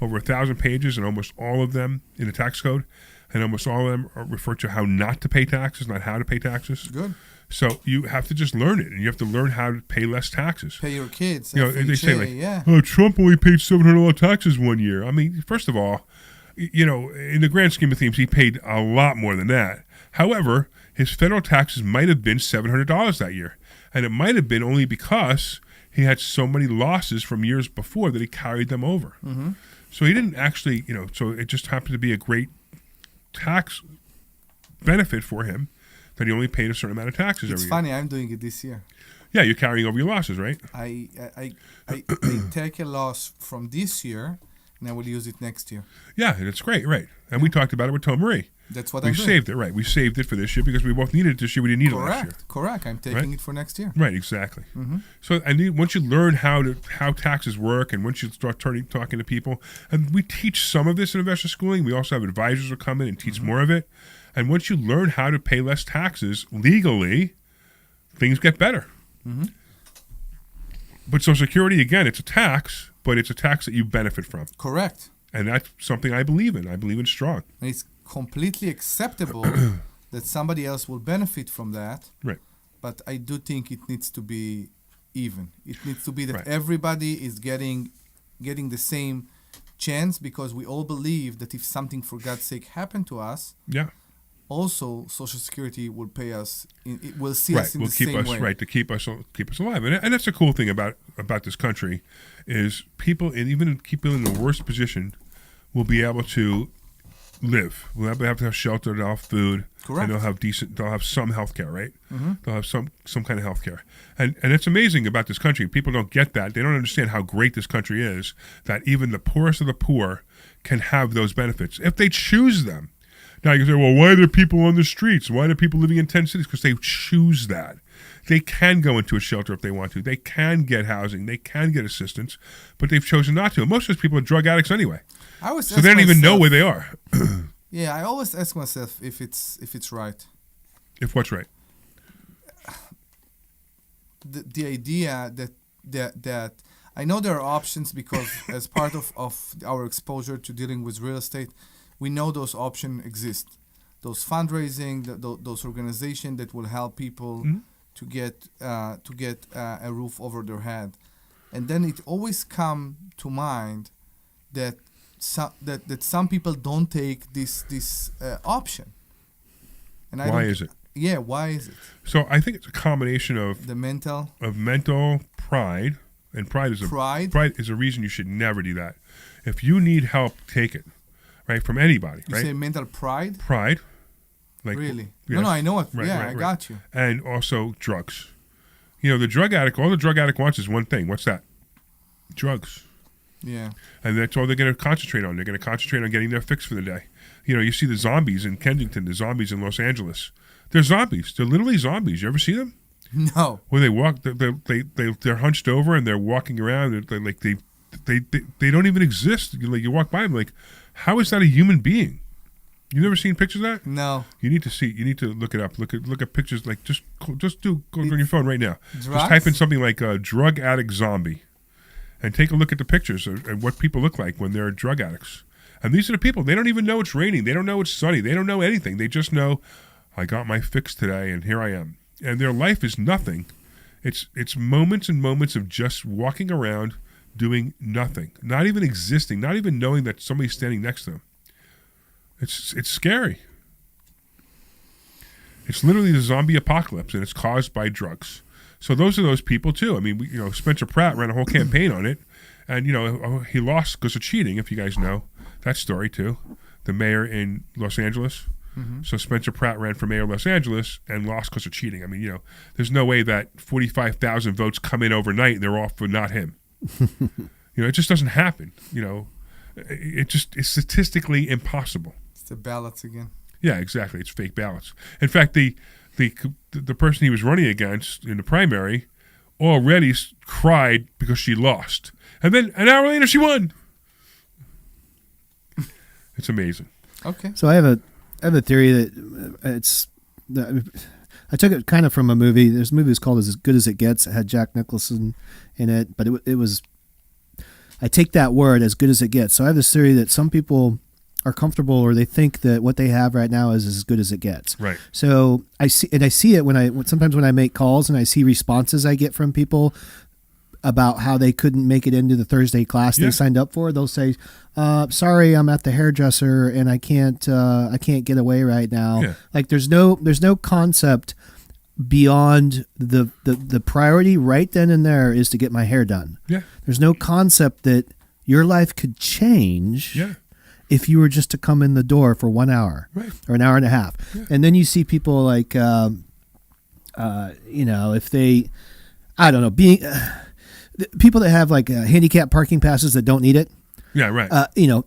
Speaker 3: over 1,000 pages, and almost all of them in the tax code, and almost all of them refer to how not to pay taxes, not how to pay taxes.
Speaker 9: Good.
Speaker 3: So you have to just learn it, and you have to learn how to pay less taxes.
Speaker 9: Pay your kids.
Speaker 3: They say Trump only paid $700 taxes one year. I mean, first of all, in the grand scheme of things, he paid a lot more than that. However, his federal taxes might have been $700 that year. And it might have been only because he had so many losses from years before that he carried them over.
Speaker 9: Mm-hmm.
Speaker 3: So he didn't actually, so it just happened to be a great tax benefit for him that he only paid a certain amount of taxes every year.
Speaker 9: It's funny, I'm doing it this year.
Speaker 3: Yeah, you're carrying over your losses, right?
Speaker 9: I take a loss from this year, and I will use it next year.
Speaker 3: Yeah, that's great, right. And we talked about it with Tom Marie.
Speaker 9: That's what I'm doing.
Speaker 3: We saved it, right. We saved it for this year because we both needed it this year. We didn't need it last year.
Speaker 9: Correct. I'm taking it for next year.
Speaker 3: Right, exactly.
Speaker 9: Mm-hmm.
Speaker 3: So, and once you learn how taxes work, and once you start talking to people, and we teach some of this in investor schooling, we also have advisors who come in and teach more of it. And once you learn how to pay less taxes legally, things get better.
Speaker 9: Mm-hmm.
Speaker 3: But Social Security, again, it's a tax, but it's a tax that you benefit from.
Speaker 9: Correct.
Speaker 3: And that's something I believe in. I believe in strong.
Speaker 9: And it's completely acceptable that somebody else will benefit from that.
Speaker 3: Right.
Speaker 9: But I do think it needs to be even. It needs to be that everybody is getting the same chance, because we all believe that if something, for God's sake, happened to us, also Social Security will pay us. It will see us in the same way. Right,
Speaker 3: to keep us alive. And that's the cool thing about this country is people, and even people in the worst position, will be able to live. We'll have to have shelter, they'll have food,
Speaker 9: Correct.
Speaker 3: and they'll have some health care, right?
Speaker 9: Mm-hmm.
Speaker 3: They'll have some kind of health care. And it's amazing about this country. People don't get that. They don't understand how great this country is, that even the poorest of the poor can have those benefits if they choose them. Now you can say, well, why are there people on the streets? Why are there people living in 10 cities? Because they choose that. They can go into a shelter if they want to. They can get housing. They can get assistance, but they've chosen not to. And most of those people are drug addicts anyway. So they don't even know where they are.
Speaker 9: Yeah, I always ask myself if it's right.
Speaker 3: If what's right?
Speaker 9: The idea that I know there are options, because as part of our exposure to dealing with real estate, we know those options exist. Those fundraising, those organizations that will help people to get a roof over their head, and then it always come to mind that some people don't take this option. And
Speaker 3: Why is it?
Speaker 9: Yeah, why is it?
Speaker 3: So I think it's a combination of
Speaker 9: The mental
Speaker 3: pride, and pride is a reason you should never do that. If you need help, take it, right, from anybody.
Speaker 9: You
Speaker 3: right?
Speaker 9: say mental pride?
Speaker 3: Pride, like
Speaker 9: Really?
Speaker 3: yes.
Speaker 9: No, I know it.
Speaker 3: Right,
Speaker 9: yeah,
Speaker 3: right,
Speaker 9: I
Speaker 3: right.
Speaker 9: got you.
Speaker 3: And also drugs. You know, the drug addict. All the drug addict wants is one thing. What's that? Drugs.
Speaker 9: Yeah.
Speaker 3: And that's all they're going to concentrate on. They're going to concentrate on getting their fix for the day. You know, you see the zombies in Kensington, the zombies in Los Angeles. They're zombies. They're literally zombies. You ever see them?
Speaker 9: No.
Speaker 3: Where they walk, they're hunched over and they're walking around. They don't even exist. You walk by them like, how is that a human being? You never seen pictures of that?
Speaker 9: No.
Speaker 3: You need to see. You need to look it up. Look at pictures. Like go on your phone right now.
Speaker 9: Drugs?
Speaker 3: Just type in something like drug addict zombie, and take a look at the pictures and what people look like when they're drug addicts. And these are the people. They don't even know it's raining. They don't know it's sunny. They don't know anything. They just know, I got my fix today, and here I am. And their life is nothing. It's moments and moments of just walking around, doing nothing, not even existing, not even knowing that somebody's standing next to them. It's scary. It's literally the zombie apocalypse, and it's caused by drugs. So those are those people too. I mean, Spencer Pratt ran a whole campaign on it, and he lost because of cheating. If you guys know that story too, the mayor in Los Angeles.
Speaker 9: Mm-hmm.
Speaker 3: So Spencer Pratt ran for mayor of Los Angeles and lost because of cheating. I mean, there's no way that 45,000 votes come in overnight and they're all for not him. It just doesn't happen. It's statistically impossible.
Speaker 9: It's the ballots again.
Speaker 3: Yeah, exactly. It's fake ballots. In fact, the person he was running against in the primary already cried because she lost, and then an hour later she won. It's amazing.
Speaker 9: Okay.
Speaker 4: So I have a theory that I took it kind of from a movie. There's a movie that's called As Good as It Gets. It had Jack Nicholson in it, but it was. I take that word, as good as it gets. So I have this theory that some people are comfortable, or they think that what they have right now is as good as it gets.
Speaker 3: Right.
Speaker 4: So I see it sometimes when I make calls and I see responses I get from people about how they couldn't make it into the Thursday class they signed up for. They'll say, "Sorry, I'm at the hairdresser and I can't get away right now."
Speaker 3: Yeah.
Speaker 4: Like there's no concept beyond the priority right then and there is to get my hair done.
Speaker 3: Yeah.
Speaker 4: There's no concept that your life could change.
Speaker 3: Yeah.
Speaker 4: If you were just to come in the door for 1 hour,
Speaker 3: right,
Speaker 4: or an hour and a half, and then you see people like, if they, I don't know, being people that have like handicap parking passes that don't need it.
Speaker 3: Yeah, right.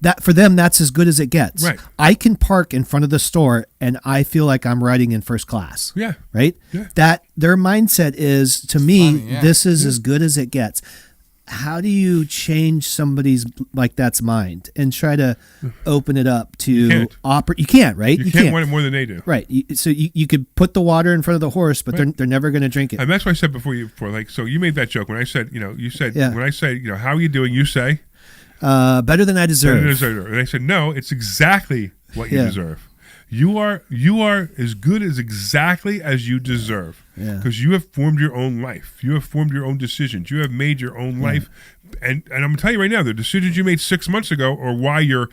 Speaker 4: That for them, that's as good as it gets.
Speaker 3: Right.
Speaker 4: I can park in front of the store and I feel like I'm riding in first class.
Speaker 3: Yeah.
Speaker 4: Right.
Speaker 3: Yeah.
Speaker 4: That their mindset is, to me,
Speaker 9: funny, yeah.
Speaker 4: this is as good as it gets. How do you change somebody's like that's mind and try to open it up to
Speaker 3: You
Speaker 4: can't, right?
Speaker 3: You can't want it more than they do.
Speaker 4: Right. So you could put the water in front of the horse, but they're never going to drink it.
Speaker 3: And that's what I said before. So you made that joke when I said,
Speaker 4: Yeah.
Speaker 3: when I say, how are you doing? You say,
Speaker 4: better than I deserve.
Speaker 3: better than I deserve. And I said, no, it's exactly what you deserve. You are as good as exactly as you deserve. Because you have formed your own life. You have formed your own decisions. You have made your own life. And I'm going to tell you right now, the decisions you made 6 months ago are why you're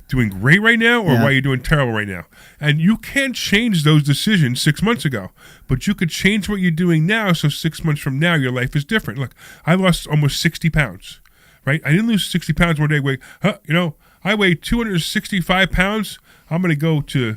Speaker 3: doing great right now or why you're doing terrible right now. And you can't change those decisions 6 months ago. But you could change what you're doing now, so 6 months from now, your life is different. Look, I lost almost 60 pounds, right? I didn't lose 60 pounds one day. I weigh 265 pounds. I'm going to go to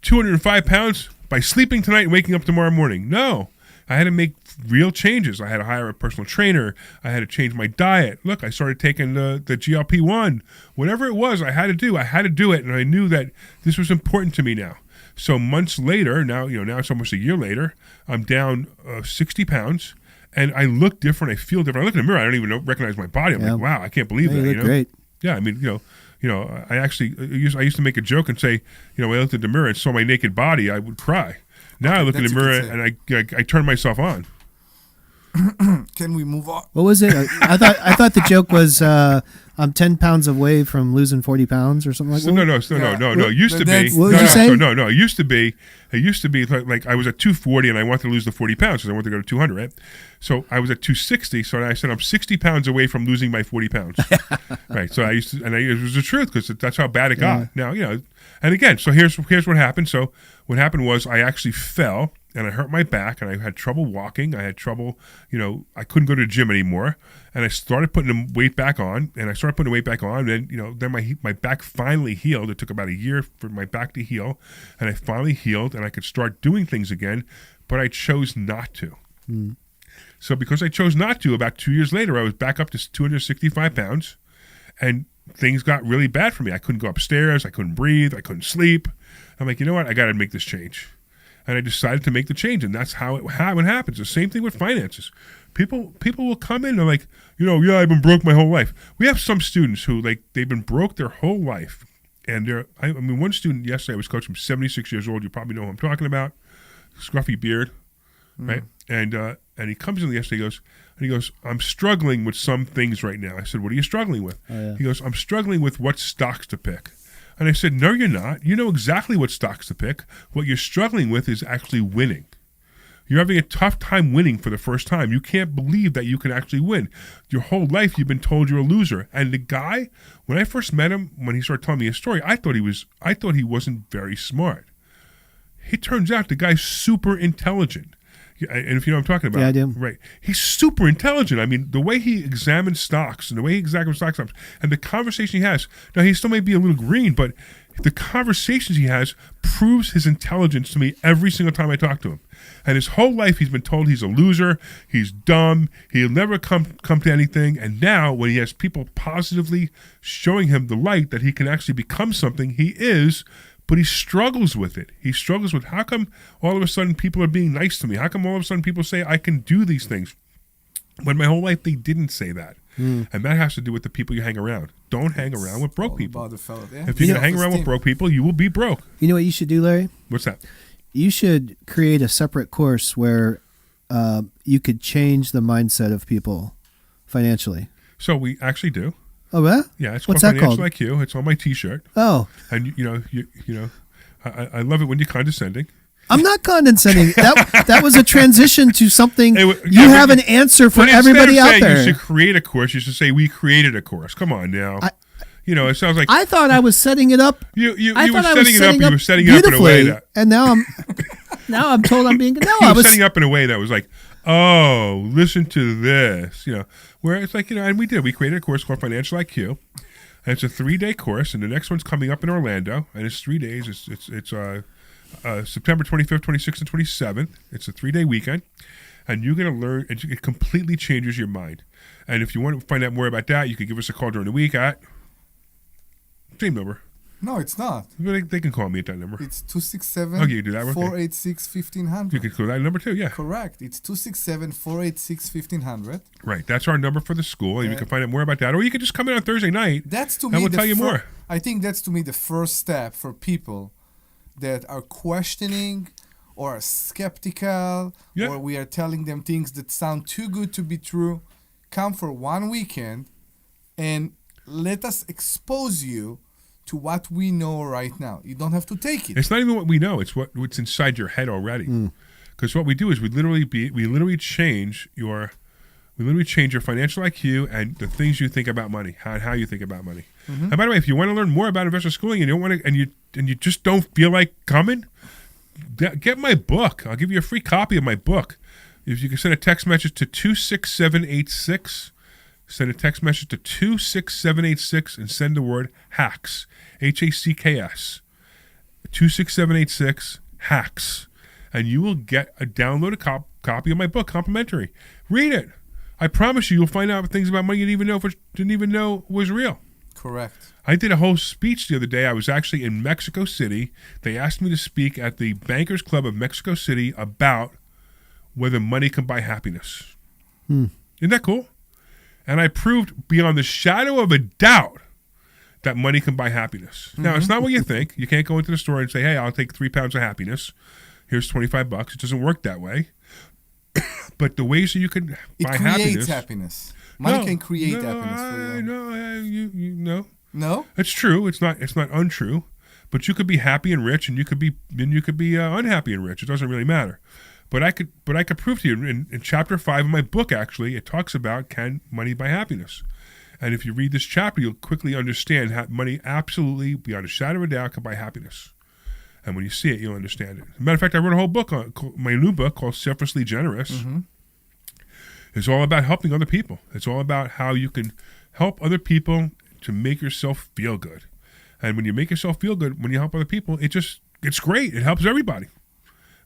Speaker 3: 205 pounds by sleeping tonight and waking up tomorrow morning. No, I had to make real changes. I had to hire a personal trainer. I had to change my diet. Look, I started taking the GLP-1. Whatever it was I had to do it. And I knew that this was important to me now. So months later, now it's almost a year later, I'm down 60 pounds and I look different. I feel different. I look in the mirror. I don't even recognize my body. I'm like, wow, I can't believe that.
Speaker 4: You look great.
Speaker 3: Yeah, I mean, I used to make a joke and say, when I looked at the mirror and saw my naked body, I would cry. Now I look in the mirror and I turn myself on.
Speaker 9: Can we move on?
Speaker 4: What was it? I thought the joke was I'm 10 pounds away from losing 40 pounds or something like that.
Speaker 3: No. It used to be.
Speaker 4: What was you saying?
Speaker 3: No. It used to be like I was at 240 and I wanted to lose the 40 pounds because I wanted to go to 200, right? So I was at 260. So I said I'm 60 pounds away from losing my 40 pounds. Right. So I used to, and it was the truth because that's how bad it got. Now, and again, so here's what happened. So what happened was I actually fell. And I hurt my back, and I had trouble walking. I had trouble, I couldn't go to the gym anymore. And I started putting the weight back on, and then my back finally healed. It took about a year for my back to heal, and I finally healed, and I could start doing things again, but I chose not to. So because I chose not to, about 2 years later, I was back up to 265 pounds, and things got really bad for me. I couldn't go upstairs. I couldn't breathe. I couldn't sleep. I'm like, you know what? I got to make this change. And I decided to make the change, and that's how it happens. The same thing with finances. People will come in and they're like, I've been broke my whole life. We have some students who they've been broke their whole life, and one student yesterday I was coaching, 76 years old. You probably know who I'm talking about, scruffy beard, right? And he comes in yesterday. He goes, I'm struggling with some things right now. I said, what are you struggling with?
Speaker 4: Oh, yeah.
Speaker 3: He goes, I'm struggling with what stocks to pick. And I said, no, you're not. You know exactly what stocks to pick. What you're struggling with is actually winning. You're having a tough time winning for the first time. You can't believe that you can actually win. Your whole life you've been told you're a loser. And the guy, when I first met him, when he started telling me his story, I thought he wasn't very smart. It turns out the guy's super intelligent. And if you know what I'm talking about.
Speaker 4: Yeah, I do.
Speaker 3: Right. He's super intelligent. I mean, the way he examines stocks and the way he examines stocks and the conversation he has. Now, he still may be a little green, but the conversations he has proves his intelligence to me every single time I talk to him. And his whole life he's been told he's a loser, he's dumb, he'll never come to anything. And now when he has people positively showing him the light that he can actually become something, he is. But he struggles with it. He struggles with how come all of a sudden people are being nice to me? How come all of a sudden people say I can do these things? When my whole life they didn't say that. And that has to do with the people you hang around. Don't hang around with broke people. If you're going to hang around with broke people, you will be broke.
Speaker 4: You know what you should do, Larry?
Speaker 3: What's that?
Speaker 4: You should create a separate course where you could change the mindset of people financially.
Speaker 3: So we actually do.
Speaker 4: Oh, yeah?
Speaker 3: Yeah, it's
Speaker 4: What's
Speaker 3: called
Speaker 4: that
Speaker 3: Financial
Speaker 4: called?
Speaker 3: IQ. It's on my T-shirt.
Speaker 4: Oh.
Speaker 3: And I love it when you're condescending.
Speaker 4: I'm not condescending. That was a transition to something. You have an answer for
Speaker 3: but
Speaker 4: everybody out
Speaker 3: saying
Speaker 4: there.
Speaker 3: You should create a course. You should say we created a course. Come on now. It sounds like
Speaker 4: I thought I was setting it up.
Speaker 3: You were setting it up. You were setting it up in a way that.
Speaker 4: And now I'm told I'm being. No,
Speaker 3: I was setting up in a way that was like, oh, listen to this. Where it's like and we did. We created a course called Financial IQ. And it's a 3-day course, and the next one's coming up in Orlando, and it's 3 days. It's September 25th, 26th, and 27th. It's a 3-day weekend, and you're going to learn. It completely changes your mind. And if you want to find out more about that, you can give us a call during the week at same number.
Speaker 9: No, it's not.
Speaker 3: They can call me at that number.
Speaker 9: It's 267
Speaker 3: you do that one?
Speaker 9: 486 1500.
Speaker 3: You can call that number too, yeah.
Speaker 9: Correct. It's 267 486 1500.
Speaker 3: Right. That's our number for the school. And you can find out more about that. Or you can just come in on Thursday night.
Speaker 9: That's to me.
Speaker 3: And we'll tell you more.
Speaker 9: I think that's to me the first step for people that are questioning or are skeptical or we are telling them things that sound too good to be true. Come for one weekend and let us expose you to what we know right now. You don't have to take it.
Speaker 3: It's not even what we know. It's what's inside your head already. Because what we do is we literally change your financial IQ and the things you think about money, how you think about money. And by the way, if you want to learn more about investor schooling and you don't want to, and you just don't feel like coming, get my book. I'll give you a free copy of my book. If you can send a text message to 26786. Send a text message to 26786 and send the word HACKS, HACKS, 26786 HACKS, and you will get a downloaded copy of my book, complimentary. Read it. I promise you'll find out things about money you didn't even know was real.
Speaker 9: Correct.
Speaker 3: I did a whole speech the other day. I was actually in Mexico City. They asked me to speak at the Bankers Club of Mexico City about whether money can buy happiness. Isn't that cool? And I proved beyond the shadow of a doubt that money can buy happiness. Now, it's not what you think. You can't go into the store and say, hey, I'll take 3 pounds of happiness. Here's $25. It doesn't work that way.
Speaker 8: but the ways that you can
Speaker 9: It
Speaker 8: buy
Speaker 9: creates
Speaker 8: happiness.
Speaker 9: happiness. Money
Speaker 8: No,
Speaker 9: can create
Speaker 8: no,
Speaker 9: happiness for you.
Speaker 8: No.
Speaker 9: No?
Speaker 8: It's true. It's not untrue. But you could be happy and rich, and you could be unhappy and rich. It doesn't really matter. But I could prove to you in chapter 5 of my book. Actually, it talks about can money buy happiness, and if you read this chapter, you'll quickly understand how money absolutely, beyond a shadow of a doubt, can buy happiness. And when you see it, you'll understand it. As a matter of fact, I wrote a whole book my new book called Selflessly Generous.
Speaker 9: Mm-hmm.
Speaker 8: It's all about helping other people. It's all about how you can help other people to make yourself feel good. And when you make yourself feel good, when you help other people, it's great. It helps everybody.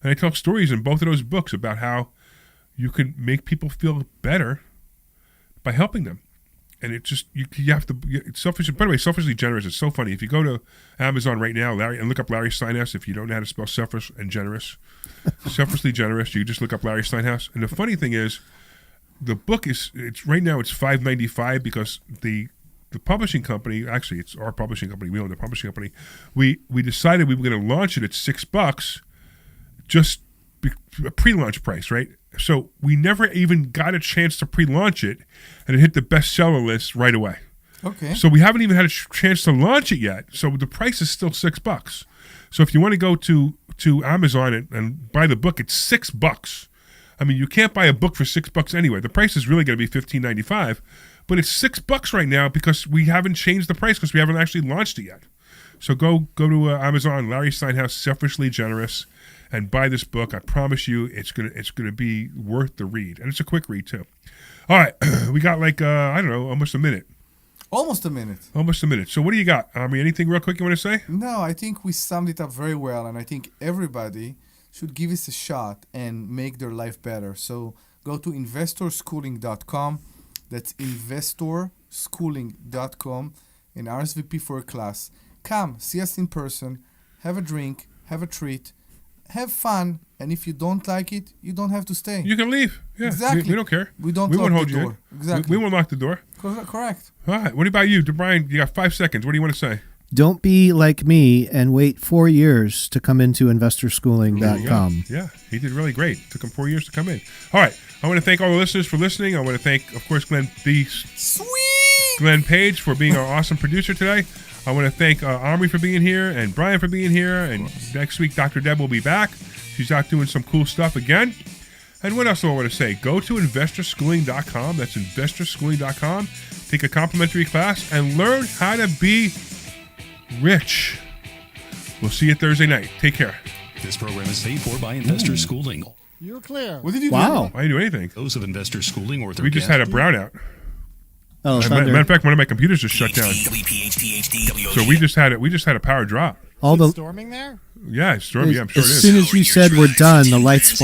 Speaker 8: And I tell stories in both of those books about how you can make people feel better by helping them. And it just, you have to, by the way, Selfishly Generous is so funny. If you go to Amazon right now, and look up Larry Steinhouse, if you don't know how to spell selfish and generous, Selfishly Generous, you just look up Larry Steinhouse. And the funny thing is, the book right now it's $5.95 because the publishing company, actually it's our publishing company, we own the publishing company, we decided we were going to launch it at $6, just a pre-launch price, right? So we never even got a chance to pre-launch it, and it hit the bestseller list right away.
Speaker 9: Okay.
Speaker 8: So we haven't even had a chance to launch it yet. So the price is still $6. So if you want to go to Amazon and buy the book, it's $6. I mean, you can't buy a book for $6 anyway. The price is really going to be $15.95, but it's $6 right now because we haven't changed the price because we haven't actually launched it yet. So go to Amazon, Larry Steinhouse, Selfishly Generous, and buy this book. I promise you, it's gonna be worth the read, and it's a quick read too. All right, we got almost a minute.
Speaker 9: Almost a minute.
Speaker 8: Almost a minute. So what do you got? Anything real quick you want to say?
Speaker 9: No, I think we summed it up very well, and I think everybody should give this a shot and make their life better. So go to investorschooling.com. That's investorschooling.com and RSVP for a class. Come, see us in person, have a drink, have a treat, have fun, and if you don't like it, you don't have to stay.
Speaker 8: You can leave. Yeah,
Speaker 9: exactly.
Speaker 8: We don't care.
Speaker 9: We won't
Speaker 8: hold
Speaker 9: lock the
Speaker 8: you
Speaker 9: door.
Speaker 8: in.
Speaker 9: Exactly.
Speaker 8: We won't lock the door.
Speaker 9: Correct.
Speaker 8: All right. What about you, Brian? You got 5 seconds. What do you want to say?
Speaker 4: Don't be like me and wait 4 years to come into investorschooling.com.
Speaker 8: Yeah, he did really great. Took him 4 years to come in. All right. I want to thank all the listeners for listening. I want to thank, of course, Glenn Page for being our awesome producer today. I want to thank Omri for being here and Brian for being here. And next week, Dr. Deb will be back. She's out doing some cool stuff again. And what else do I want to say? Go to investorschooling.com. That's investorschooling.com. Take a complimentary class and learn how to be rich. We'll see you Thursday night. Take care.
Speaker 10: This program is paid for by Investor Schooling.
Speaker 6: You're clear.
Speaker 9: What did you do?
Speaker 8: I didn't do anything.
Speaker 10: Those of Investor Schooling or their
Speaker 8: We just had a brownout.
Speaker 4: Oh,
Speaker 8: matter of fact, one of my computers just shut down. So we just had a power drop.
Speaker 6: Is it storming there?
Speaker 8: Yeah, it's stormy. Yeah, I'm sure it
Speaker 4: As
Speaker 8: is.
Speaker 4: soon as you said we're done, the lights flashed.